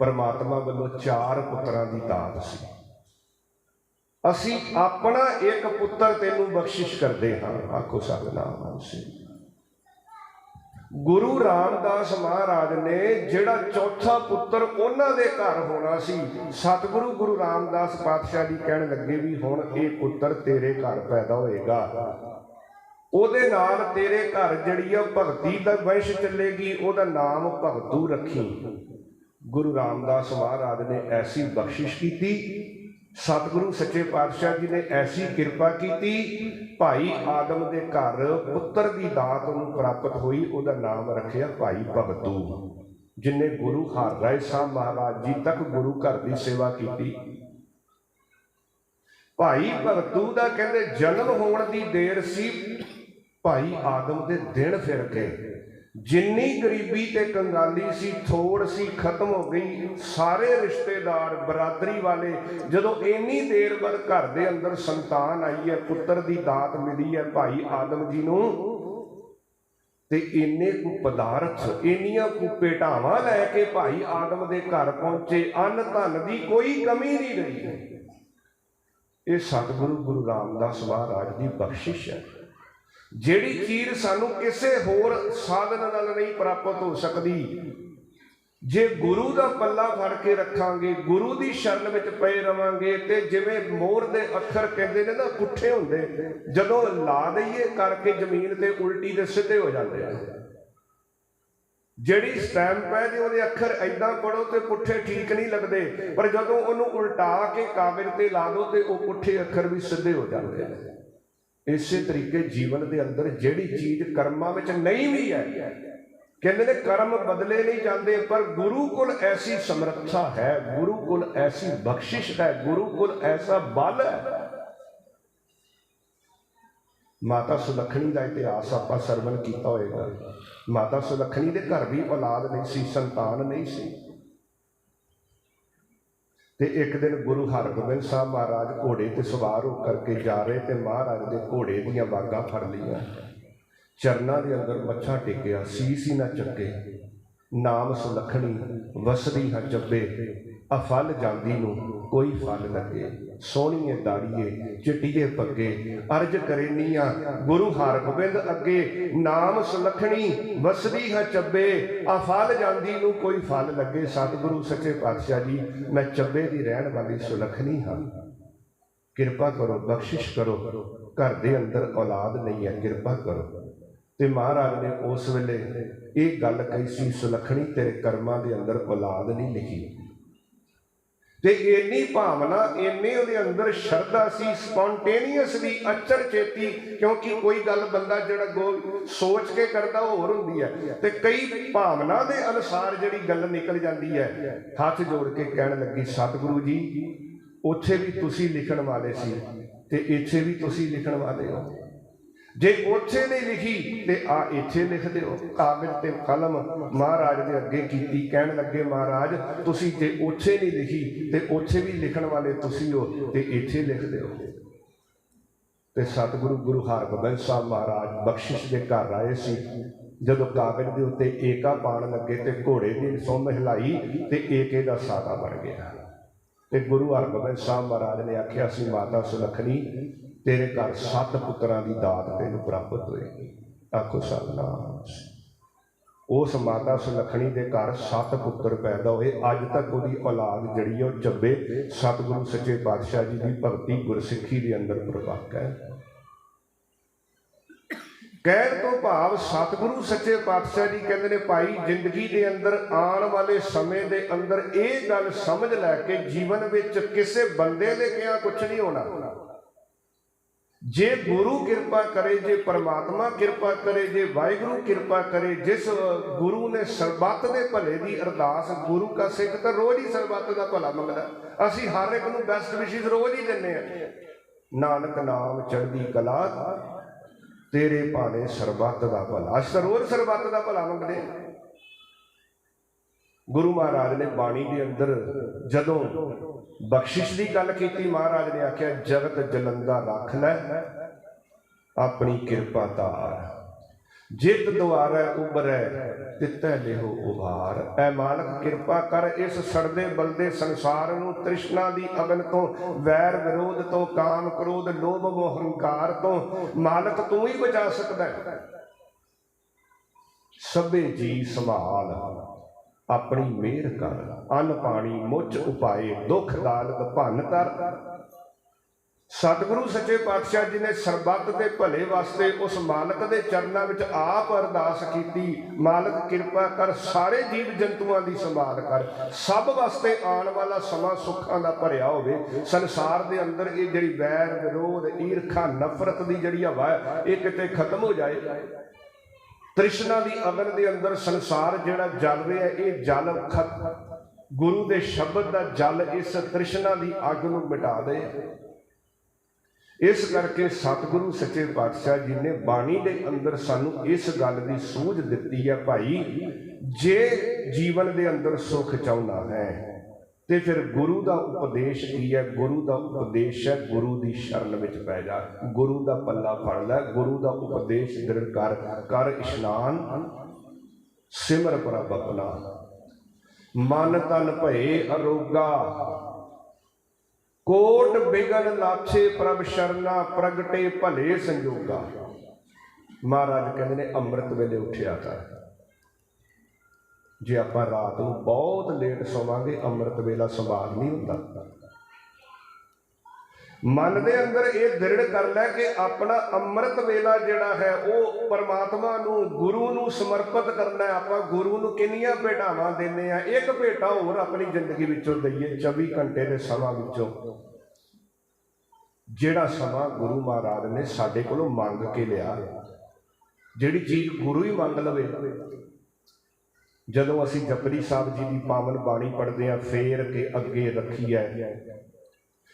Speaker 1: परमात्मा वालों 4 पुत्रां दी दात सी, असी अपना एक पुत्र तेनू बख्शिश करते हाँ। आखो सतनाम से गुरु रामदास महाराज ने जिहड़ा चौथा पुत्र उन्हां दे घर होना सी, सतगुरु गुरु रामदास पातशाह जी कहन लगे भी हुण ये पुत्र तेरे घर पैदा होएगा, ਉਹਦੇ ਨਾਲ तेरे घर जिहड़ी भगती का वंश चलेगी, ਉਹਦਾ नाम भगतू रखी। गुरु रामदास महाराज ने ऐसी बख्शिश की, सतगुरु सच्चे पातशाह जी ने ऐसी कृपा की, भाई आदम के घर पुत्र की दात उन्होंने प्राप्त हुई, ਉਹਦਾ नाम रखिया भाई भगतू, जिन्हें गुरु हर राय साहब महाराज जी तक गुरु घर की सेवा की। भाई भगतू दा कहते जन्म होने की देर सी, भाई आदम के दिन फिर गए। जिन्नी गरीबी ते कंगाली सी, थोड़ सी, खत्म हो गई। सारे रिश्तेदार बरादरी वाले जदों इन्नी देर बाद घर के अंदर संतान आई है, पुत्र की दात मिली है भाई आदम जी नूं, ते इन्ने कु पदार्थ, इन्नियां कु भेटावां लैके भाई आदम के घर पहुंचे। अन्न धन की कोई कमी नहीं रही। ये सतगुरु गुरु रामदास महाराज की बख्शिश है। जिहड़ी चीज सानू किसी होर साधन नाल नहीं प्राप्त हो सकती, जे गुरु का पल्ला फड़ के रखांगे, गुरु की शरण में पे रवांगे, ते जिवें मोर दे अखर कहते ने ना पुठे हुंदे, जदों ला दईए करके जमीन ते उल्टी ते सीधे हो जाते हैं। जिहड़ी स्टैंप है जी उहदे अखर ऐदां पढ़ो तो पुठे ठीक नहीं लगते, पर जदों उहनूं उल्टा के कागज ते ला दो तो वह पुठे अखर भी सीधे हो जाते हैं। इस तरीके जीवन के अंदर जिहड़ी चीज कर्मां विच नहीं भी है, कहते ने कर्म बदले नहीं जाते, पर गुरु कोल ऐसी समर्था है, गुरु कोल ऐसी बख्शिश है, गुरु कोल ऐसा बल है। माता सुलखणी का इतिहास आपां सरवण किया होएगा। माता सुलखणी के घर भी औलाद नहीं सी, संतान नहीं सी। ते एक दिन गुरु हरगोबिंद साहब महाराज घोड़े ते सवार होकर के जा रहे, ते महाराज के घोड़े दीयां बागां फड़ लिया, चरना के अंदर मत्था टेकिया, सीस ही ना चुके। नाम सुलखणी वसदी हाँ चब्बे, अफल जांदी नूं कोई फल लगे। सोहणीए दाड़ीए चिट्टीए पग्गे, अर्ज करे नीआं गुरु हरगोबिंद अगे। नाम सुलखणी वसदी हाँ चब्बे, अफल जांदी नूं कोई फल लगे। सतगुरु सच्चे पातशाह जी, मैं चब्बे की रहन वाली सुलखणी हाँ, किरपा करो, बख्शिश करो। घर के अंदर औलाद नहीं है, किरपा करो। ते महाराज ने उस वेले ये गल कही सी, सुलखणी तेरे कर्मां के अंदर औलाद नहीं लिखी। ते इन्नी भावना, इन्ने उहदे अंदर शरधा सी, स्पॉन्टेनियस दी, अचर चेती। क्योंकि कोई गल बंदा जिहड़ा सोच के करता होर हुंदी है, ते कई भावना के अनुसार जिहड़ी गल निकल जाती है। हाथ जोड़ के कहण लगी, सतगुरु जी उत्थे भी तुसी लिखण वाले सी, ते इत्थे भी तुसी लिखण वाले हो। जे उत्थे नहीं लिखी ते आ इत्थे लिख दो। कागज ते कलम महाराज के अगे कीती, कहण लगे महाराज तुसी जे उत्थे नहीं लिखी ते उत्थे भी लिखण वाले तुसी हो, ते इत्थे लिख दो। ते सतगुरु गुरु हरगोबिंद साहब महाराज बख्शिश के घर आए सी। जदों कागज के उत्ते एका पाण लगे ते घोड़े की सुम हिलाई ते एके का सादा बन गया। ते गुरु हरगोबिंद साहब महाराज ने आख्या सी, माता सुलखणी तेरे घर 7 पुत्रां की दात तेनों प्राप्त होएगी। आखो सतनाम। उस माता सुलखणी के घर 7 पुत्र पैदा हुए। अज तक वही औलाद जड़ी है चब्बे सतगुरु सच्चे पातशाह जी की भगती गुरसिੱਖੀ के अंदर प्रपक है। कहण तो भाव सतगुरु सच्चे पातशाह जी कहते हैं, भाई जिंदगी के अंदर आने वाले समय के अंदर ये गल समझ लैके जीवन में किसी बंदे ने क्या कुछ नहीं होना। जे गुरु कृपा करे, जे परमात्मा कृपा करे, जे वाहिगुरु कृपा करे, जिस गुरु ने सरबत के भले की अरदास, गुरु का सिख तो रोज ही सरबत का भला मंगदा। असी हर एक नूं बेस्ट विशेष रोज ही दिंदे हैं। नानक नाम चढ़दी कला तेरे भाने सरबत का भला। अस रोज सरबत का भला मंगदे। गुरु महाराज ने बाणी के अंदर जदों बख्शिश की गल की, महाराज ने आख्या जगत जलंदा रख लै अपनी कृपा धार, जित द्वारा उबरै तितै लिहो उभार। ऐ मालक कृपा कर इस सड़दे बलदे संसार नूं तृष्णा दी अगन तो, वैर विरोध तो, काम क्रोध लोभ मोह हंकार तो मालक तू ही बचा सकदा है। सबे जी संभाल अपनी मेहर कर, अन्न पानी मुझ उपाए, दुख दालत भन तर। सतगुरु सच्चे पातशाह जी ने सरबत के भले वास्ते उस मालक के चरणों में आप अरदास की, मालक कृपा कर सारे जीव जंतुओं की संभाल कर, सब वास्ते आने वाला समा सुखों का भरिया होवे। संसार के अंदर ये जी वैर विरोध ईरखा नफरत की जी हवा है ये किते खत्म हो जाए। तृष्णा की अगन के अंदर संसार जिहड़ा जल रहा है, ये जल गुरु के शब्द का जल इस तृष्णा की अग नूं मिटा दे। इस करके सतगुरु सच्चे पातशाह जी ने बाणी के अंदर सानू इस गल की सूझ दी है, भाई जे जीवन के अंदर सुख चाहना है तो फिर गुरु का उपदेश की है। गुरु का उपदेश है गुरु की शरण में पै जा, गुरु का पल्ला फड़ लै, गुरु का उपदेश दृढ़ कर इशनान सिमर प्रभ अपना, मन तन भये अरोगा, कोट बिगन लाछे प्रभ शरणा, प्रगटे भले संजोगा। महाराज कहते ने अमृत वेले उठिया था। जे आप रात को बहुत लेट सोवांगे अमृत वेला संभाल नहीं होता। मन के अंदर ये दृढ़ कर लै कि अपना अमृत वेला जिहड़ा है वो परमात्मा नू गुरु नू समर्पित करना है। आप गुरु नू किन्नियां भेटावां देने आ, एक भेटा होर अपनी जिंदगी विचों दईए। 24 घंटे के समां विचों जिहड़ा समां गुरु महाराज ने साडे कोलों मंग के लिया, जिहड़ी चीज़ गुरु ही मंग लवे। जदों असीं जपजी साहब जी की पावन बाणी पढ़ते हैं, फेर के अगे रखी है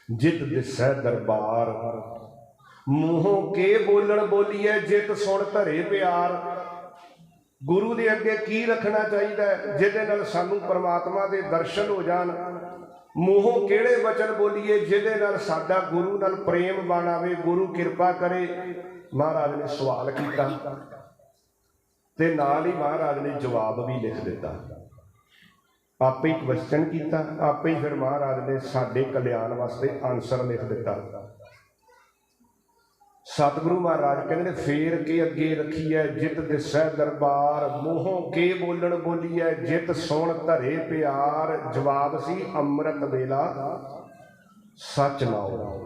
Speaker 1: जित दिसै दरबार, मूहों के बोलण बोलीए जित सुण धरे प्यार। गुरु के अगे की रखना चाहिए जिहदे नाल सानू परमात्मा के दर्शन हो जान। मूहों किहड़े वचन बोलीए जिहदे नाल साडा गुरु नाल प्रेम बन आवे, गुरु कृपा करे। महाराज ने सवाल किया ते नाल ही महाराज ने जवाब भी लिख दिता। आपे ही क्वेश्चन किया, आपे ही फिर महाराज ने साडे कल्याण वास्ते आंसर लिख दिता। सतगुरु महाराज कहते फेर के अगे रखी है जित दिसै दरबार, मूहों के बोलण बोली है जित सुण धरे प्यार। जवाब सी अमृत वेला सच नाओ,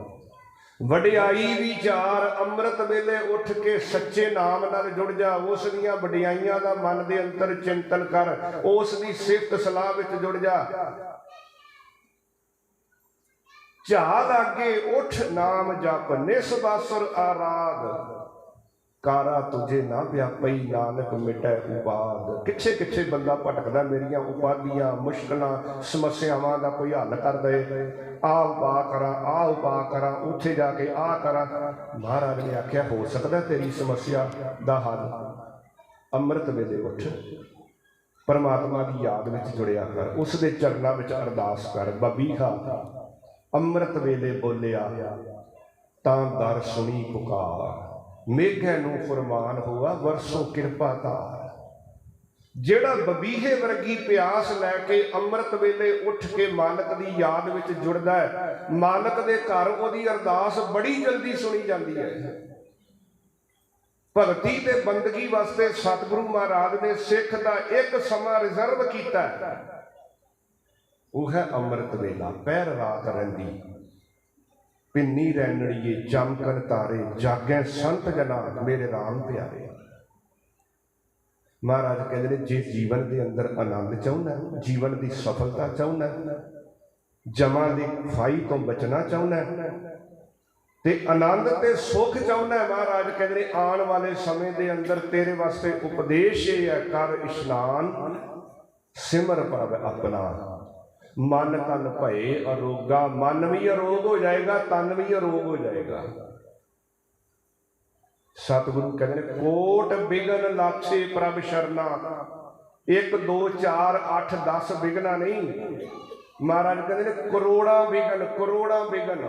Speaker 1: वडियाई विचार। अमृत वेले उठ के सच्चे नाम नाल जुड़ जा, उस दियां वडियाइयां दा मन दे अंदर चिंतन कर, उस दी सिफत सलाह विच जुड़ जा। झाल आगे उठ नाम जप, निसबासुर आराध, कारा तुझे ना व्यापई नानक मिटै उपाद। किथे किथे बंदा भटकदा, मेरियां उपाधियां मुश्किलां समस्यावां दा कोई हल कर दे। आ उपा करा, आ उपा करा, उत्थे जाके आ करा। महाराज ने आख्या हो सकदा तेरी समस्या दा हल। अमृत वेले उठ परमात्मा की याद में जुड़िया कर, उस दे चरनां विच अरदास कर। बबीहा अमृत वेले बोलिया तां दर सुनी पुकार, मेघे नू फरमान हुआ वरसों कृपा तार। जेड़ा बबीहे वर्गी प्यास लैके अमृत वेले उठ के मालक की याद विच जुड़दा है, मालक दे घर ओदी अरदास बड़ी जल्दी सुनी जाती है। भगती ते बंदगी वास्ते सतगुरु महाराज ने सिख दा एक समा रिजर्व किया, वह है अमृत वेला। पैर रात रहिंदी पिन्नी रैनड़िए चमकन तारे, जागै संत जना मेरे राम प्यारे। महाराज कहते हैं जिस जीवन के अंदर आनंद चाहना, जीवन की सफलता चाहना, जमा की खाई तो बचना चाहना ते आनंद ते सुख चाहना, महाराज कहते हैं आने वाले समय के अंदर तेरे वास्ते उपदेश ये है, कर इशनान सिमर प्रभ अपना, मन तन भये अरोगा। मन भी अरोग हो जाएगा, तन भी अरोग हो जाएगा। सतगुरु कहते हैं कोट बिगन लाछे प्रभ शरणा। 1 2 4 8 10 बिगना नहीं, महाराज कहते हैं करोड़ा बिगन, करोड़ा बिगन।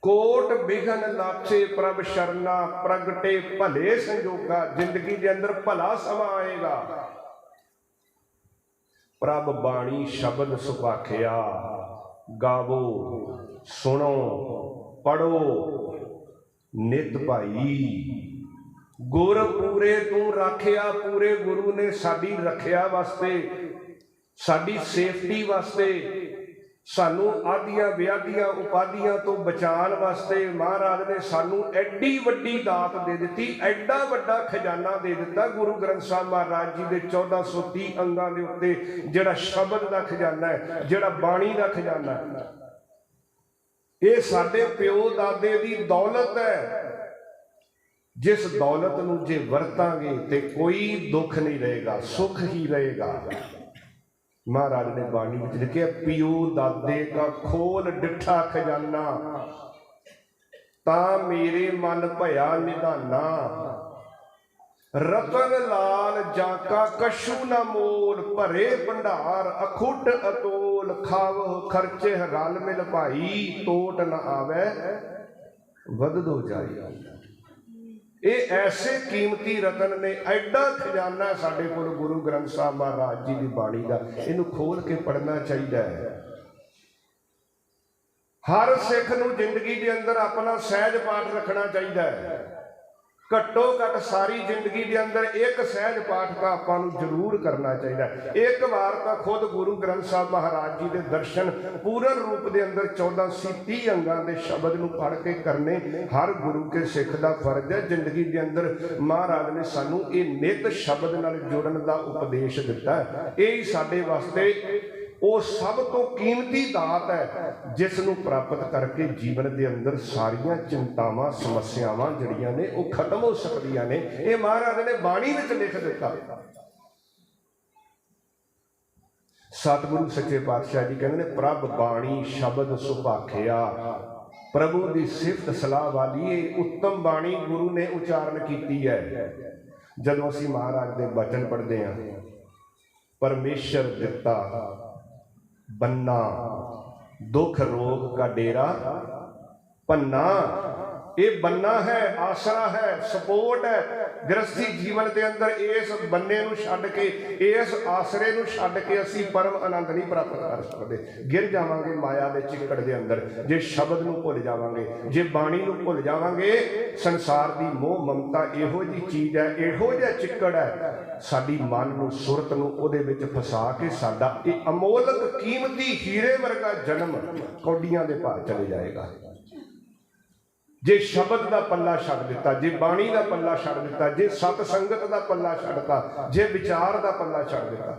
Speaker 1: कोट बिगन लाछे प्रभ शरणा, प्रगटे भले संजोगा। जिंदगी के अंदर भला समा आएगा। प्रभ बाणी शब्द सुभाखिया, गावो सुनो पढ़ो नित भाई। गुर पूरे तू राखिया, पूरे गुरु ने साडी रखिया वास्ते, साडी सेफ्टी वास्ते, सानू आदियां व्याधियां उपाधियां तो बचाने वास्ते महाराज ने सानू एडी वड्डी दात दे दी, एडा वड्डा खजाना दे दिता। गुरु ग्रंथ साहब महाराज जी के 1430 अंगां दे उत्ते जिहड़ा शब्द का खजाना है, जिहड़ा बाणी का खजाना है, ये साडे प्यो दादे दी दौलत है। जिस दौलत नूं जे वरतांगे ते कोई दुख नहीं रहेगा, सुख ही रहेगा। महाराज ने बाणी में लिखे पियो दादे का खोल डिठा खजाना, ता मेरे मन भया निधाना, रतन लाल जाका कशु न मोल, भरे भंडार अखुट अतोल, खावह खर्चे रल मिल भाई, टोट न आवे वधदो जाई। ये ऐसे कीमती रतन ने, एडा खजाना साडे कोल गुरु ग्रंथ साहब महाराज जी की बाणी का, इनू खोल के पढ़ना चाहिए है। हर सिख नू जिंदगी के अंदर अपना सहज पाठ रखना चाहिए है। घट्टो घट सारी जिंदगी के अंदर एक सहज पाठ का आपां नू जरूर करना चाहिए। एक बार तो खुद गुरु ग्रंथ साहब महाराज जी के दर्शन पूर्ण रूप के अंदर 14 सी 30 अंगां के शब्द नू पढ़ के करने हर गुरु के सिख का फर्ज है। जिंदगी के अंदर महाराज ने सानू ये नित शब्द नाल जुड़न का उपदेश दिता है। यही साडे वास्ते वो सब तो कीमती दात है जिसनों प्राप्त करके जीवन के अंदर सारिया चिंतावां समस्यावां जड़ियां ने वो खत्म हो सकदियां ने। ये महाराज ने बाणी विच लिख दिता। सतगुरु सच्चे पातशाह जी कहते हैं, प्रभ बाणी शब्द सुभाखिया, प्रभु की सिफत सलाह वाली उत्तम बाणी गुरु ने उचारण की है। जदों असीं महाराज के वचन पढ़ते हैं, परमेश्वर दिता बन्ना, दुख रोग का डेरा पन्ना, ये बन्ना है, आसरा है, सपोर्ट है। गृहस्थी जीवन के अंदर इस बन्ने नूं छड्ड के, इस आसरे नूं छड्ड के असीं परम आनंद नहीं प्राप्त कर सकते। गिर जावांगे माया के चिक्कड़ के अंदर जे शब्द नूं भुल जावांगे, जे बाणी नूं भुल जावांगे। संसार की मोह ममता इहो जी चीज़ है, इहो जिहा चिक्कड़ है, साडी मन नूं सुरत नूं उहदे विच फसा के साडा ये अमोलक कीमती हीरे वर्गा जन्म कौडियां दे भार चले जाएगा। जे शब्द का पल्ला छड्ड दिता, जे बाणी का पल्ला छड्ड दिता, जे सत संगत का पल्ला छड्डता, जे विचार का पल्ला छड्ड दिता।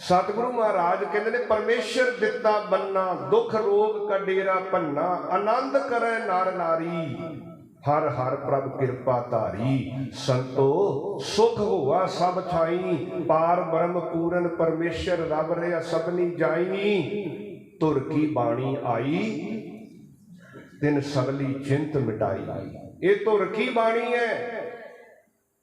Speaker 1: सतगुरु महाराज कहते हैं, परमेश्वर दिता बन्ना, दुख रोग का डेरा पन्ना, आनंद करे नार नारी, हर हर प्रभ कृपा धारी, संतो सुख हुआ सब थाई, पार ब्रह्म पूरन परमेश्वर रब रहा सबनी जाई, तुर की बाणी आई तिन सगली चिंत मिटाई। ये तुर की बाणी है,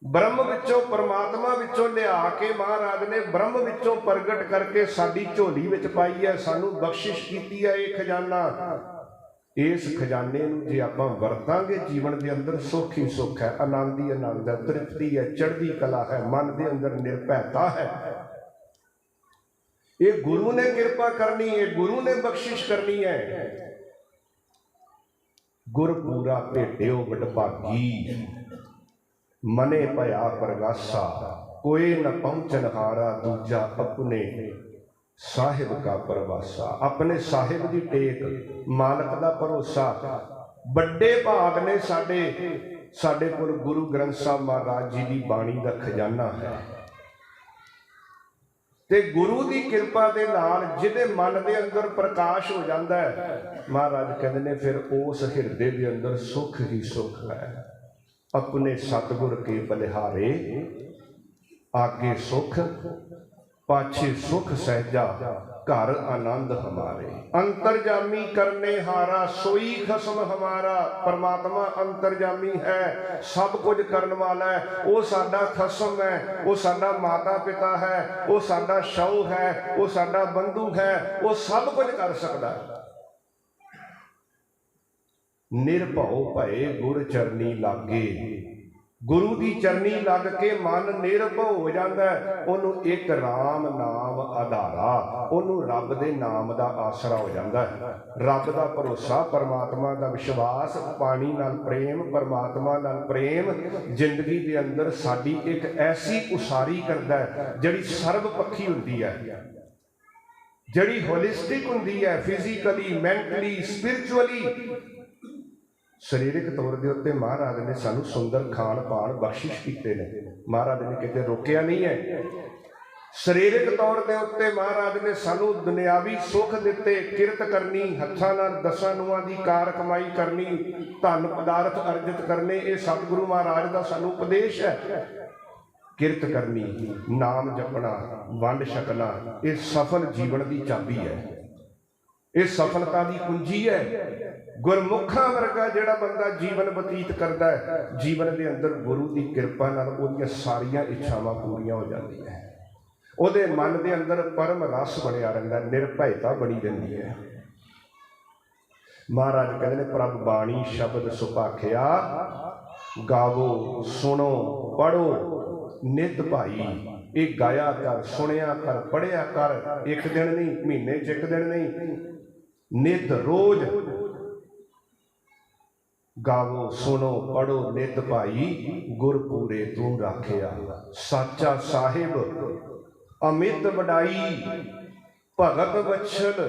Speaker 1: ब्रह्म विचों परमात्मा विचों लिया के महाराज ने ब्रह्म विचों प्रगट करके साडी झोली विच पाई है, सानू बख्शिश की है। ये खजाना, इस खजाने नूं जे आपां वरतांगे जीवन के अंदर सुख ही सुख है, आनंद ही आनंद है, तृप्ति है, चढ़दी कला है, मन के अंदर निर्भयता है। ये गुरु ने कृपा करनी है, गुरु ने बख्शिश करनी है। गुर पूरा भेटियो वडभागी, मने भया प्रगासा, कोई न पहुंचन हारा, दूजा अपने साहिब का परवासा। अपने साहिब की टेक, मालक का भरोसा, बड़े भाग ने साडे कोल गुरु ग्रंथ साहब महाराज जी की बाणी का खजाना है। ते गुरु की कृपा के नाल जिहदे मन के अंदर प्रकाश हो जाता है, महाराज कहते हैं फिर उस हिरदे के अंदर सुख ही सुख है। अपने सतगुर के बलिहारे, आगे सुख पाछे सुख सहजा, घर आनंद हमारे। अंतर्जामी करने हारा, सोई खसम हमारा। परमात्मा अंतर्जामी है, सब कुछ करने वाला है। वो साडा खसम है, वो साडा माता पिता है, वो साडा शौ है, वो साडा बंधु है, वो सब कुछ कर सकता है। निर्भव भये गुर चरनी लागे, गुरु की चरनी लग के मन निर्भव हो जाता है। उन्होंने एक राम नाम आधारा, उन्होंने रब के नाम का आसरा हो जाता है। रब का भरोसा, परमात्मा का विश्वास, पानी नाल प्रेम, परमात्मा नाल प्रेम जिंदगी के अंदर साडी एक ऐसी उसारी करता है जिहड़ी सर्वपक्षी होती है, जिहड़ी होलिस्टिक होती है, फिजिकली, मैंटली, स्पिरिचुअली। शरीरिक तौर के उत्ते महाराज ने सानू सुंदर खान पान बख्शिश किए ने, महाराज ने किते रोकिया नहीं है। शरीरिक तौर के उत्ते महाराज ने सानू दुनियावी सुख दिते, किरत करनी, हत्थां नाल दसां नूहां दी कार कमाई करनी, धन पदार्थ अर्जित करने, ये सतगुरु महाराज का सानू उपदेश है। किरत करनी, नाम जपना, वंड छकना, ये सफल जीवन की चाबी है। ये सफलता की कुंजी है। गुरमुखा वर्गा जिहड़ा बंदा जीवन बतीत करता है, जीवन के अंदर गुरु की कृपा नाल उहदियां सारियां इच्छावां पूरीआं हो जांदियां है। उहदे मन के अंदर परम रस बनिया रहिंदा, निर्भयता बनी रहिंदी है। महाराज कहते हैं प्रभ बाणी शब्द सुभाखिया, गावो सुनो पढ़ो नित भाई। ये गाया कर, सुनिया कर, पढ़िया कर, एक दिन नहीं, महीने च एक दिन नहीं, नित रोज गावो सुनो पढ़ो नित भाई। गुरपूरे तू राखिया, साचा साहिब अमित वडाई। भगत वत्सल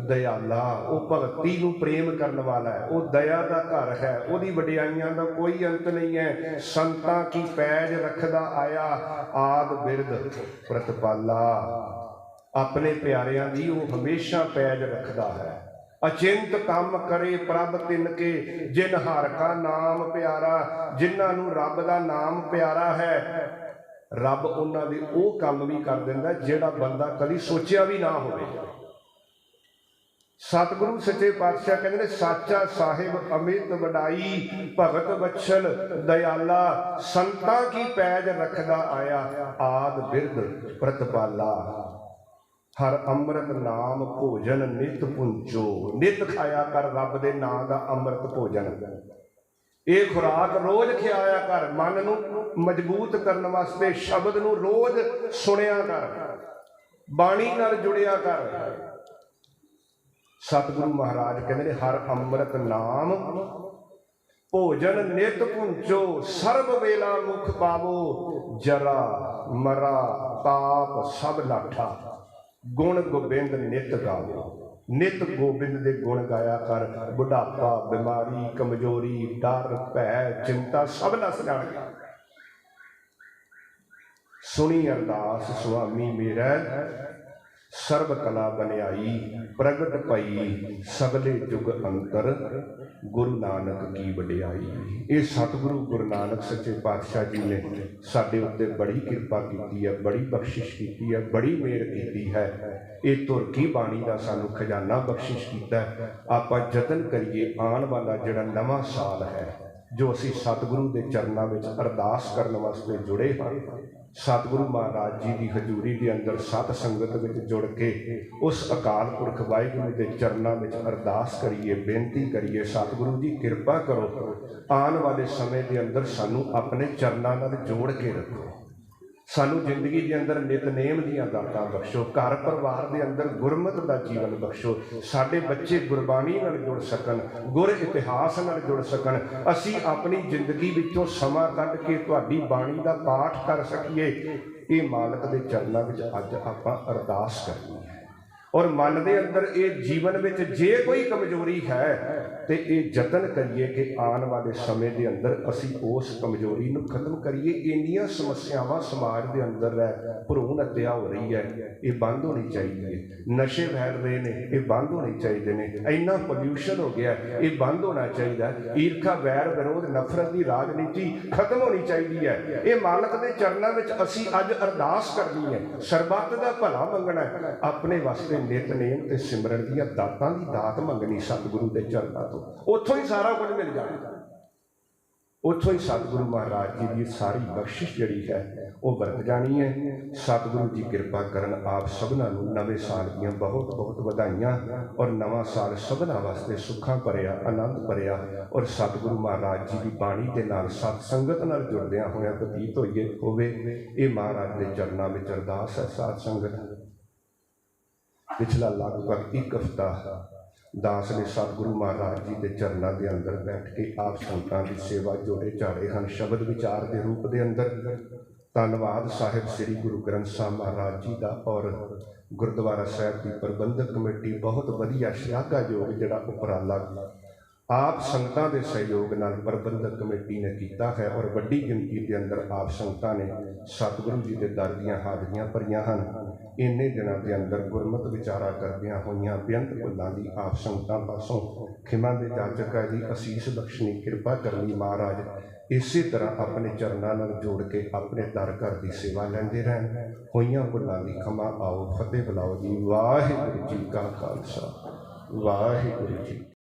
Speaker 1: दयाला, वो भगती नूं प्रेम करने वाला है, वो दया का घर है, उसकी वडियाइयां का कोई अंत नहीं है। संतां की पैज रखदा आया, आद बिरद प्रतिपाला। अपने प्यारियां दी वो हमेशा पैज रखदा है। अचिंत काम करे प्रभ तिनके, जिन हर का नाम प्यारा। जिन्हां नूं रब दा नाम प्यारा है, रब उन्हां दे वो काम भी कर दिंदा जिहड़ा बंदा कभी सोचिया भी ना होवे। सतगुरु सच्चे पातशाह कहते हैं साचा साहिब अमित वडाई। भगत वत्सल दयाला, संतां की पैज रखदा आया, आद बिरद प्रतिपाला। हर अमृत नाम भोजन नित पुंचो। नित खाया कर रब दे नाम दा अमृत भोजन। ये खुराक रोज खियाया कर, मन नूं मजबूत करने वास्ते शब्द नूं रोज सुनिया कर, बाणी नाल जुड़िया कर। सतगुरु महाराज कहते हैं हर अमृत नाम भोजन नित पुंचो। सर्व वेला मुख पावो, जरा मरा ताप सब लाठा। गुण गोबिंद नित गावो। नित गोबिंद दे गुण गाया कर। बुढ़ापा, बीमारी, कमजोरी, डर, भय, चिंता सब नस जाणगे। सुनी अरदास स्वामी मेरा, सर्व कला बनियाई। प्रगट पई सगले जुग अंतर, गुरु नानक की वडियाई। ये सतगुरु गुरु नानक सच्चे पातशाह जी ने साडे उत्ते बड़ी कृपा की है, बड़ी बख्शिश की है, बड़ी मेहर की है। ये तुरकी बाणी का सानू खजाना बख्शिश किया। आपां जतन करिए आने वाला जिहड़ा नवां साल है, जो असी सतगुरु के चरणों में अरदास करने वास्ते जुड़े हाँ। सतगुरु महाराज जी की हजूरी के अंदर सत संगत में जुड़ के उस अकाल पुरख वाहिगुरू के चरणों में अरदास करिए, बेनती करिए, सतगुरु जी कृपा करो, आने वाले समय के अंदर सानू अपने चरणों नाल जोड़ के रखो। सानू जिंदगी के अंदर नितनेम दियां दातां बख्शो, घर परिवार के अंदर गुरमत का जीवन बख्शो। साडे बच्चे गुरबाणी नाल जुड़ सकन, गुर इतिहास नाल जुड़ सकन। असी अपनी जिंदगी विचों समा कढ के तुहाडी बाणी का पाठ कर सकीए। ये मालक के चरणों में अज आपां अरदास करनी है। और मन के अंदर ये जीवन में जे कोई कमजोरी है तो ये जतन करिए कि आने वाले समय के अंदर असी उस कमजोरी को खत्म करिए। इन्नियां समस्यावां समाज के अंदर है, भ्रूण हत्या हो रही है, ये बंद होनी चाहिए। नशे फैल रहे हैं, ये बंद होने चाहिए ने। इन्ना पोल्यूशन हो गया, ये बंद होना चाहिए। ईर्खा, वैर, विरोध, नफरत की राजनीति खत्म होनी चाहिए है। ये मालक के चरणों में असी अज अरदास करनी है, सरबत का भला मंगना है, अपने वास्ते नितनेम ते सिमरन दियां दातां दी दात मंगनी सतगुरु के चरणों तो। उत्थों ही सारा कुछ मिल जाएगा, उत्थों ही सतगुरु महाराज जी की सारी बख्शिश जिहड़ी है वो बरत जानी है। सतगुरु जी कृपा करन आप सबना नूं नवे साल दी बहुत बहुत बधाइयां और नवा साल सबना वास्ते सुखां भरिया, आनंद भरिया और सतगुरु महाराज जी की बाणी के नाल सत संगत नाल जुड़दियां होया बतीत होवे। ये महाराज के चरणों में अरदास है। साध संगत पिछला लगभग एक हफ्ता दास ने सतगुरु महाराज जी के चरणों के अंदर बैठ के आप संतां की सेवा जोड़े झाड़े हैं शब्द विचार के रूप के अंदर। धन्नवाद साहिब श्री गुरु ग्रंथ साहिब महाराज जी का और गुरुद्वारा साहिब की प्रबंधक कमेटी बहुत वधिया श्लाघायोग जिहड़ा उपराला आप संगतां के सहयोग नाल प्रबंधक कमेटी ने किया है और वड्डी गिनती के अंदर आप संगतां ने सतगुरु जी के दर दीआं हाज़रियां भरियां हन। इन्ने दिनों के अंदर गुरमत विचारा करदियां होइयां बेअंत भुलां दी आप संगतां पासों खिमा दे जाचक है जी, असीस बख्शनी, कृपा करनी। महाराज इसी तरह अपने चरणों नाल जोड़ के अपने दर घर की सेवा लैंदे रहन। होइयां भुलां दी खमा आओ, फतेह बुलाओ जी। वाहिगुरू जी का खालसा ਵਾਹਿਗੁਰੂ ਜੀ।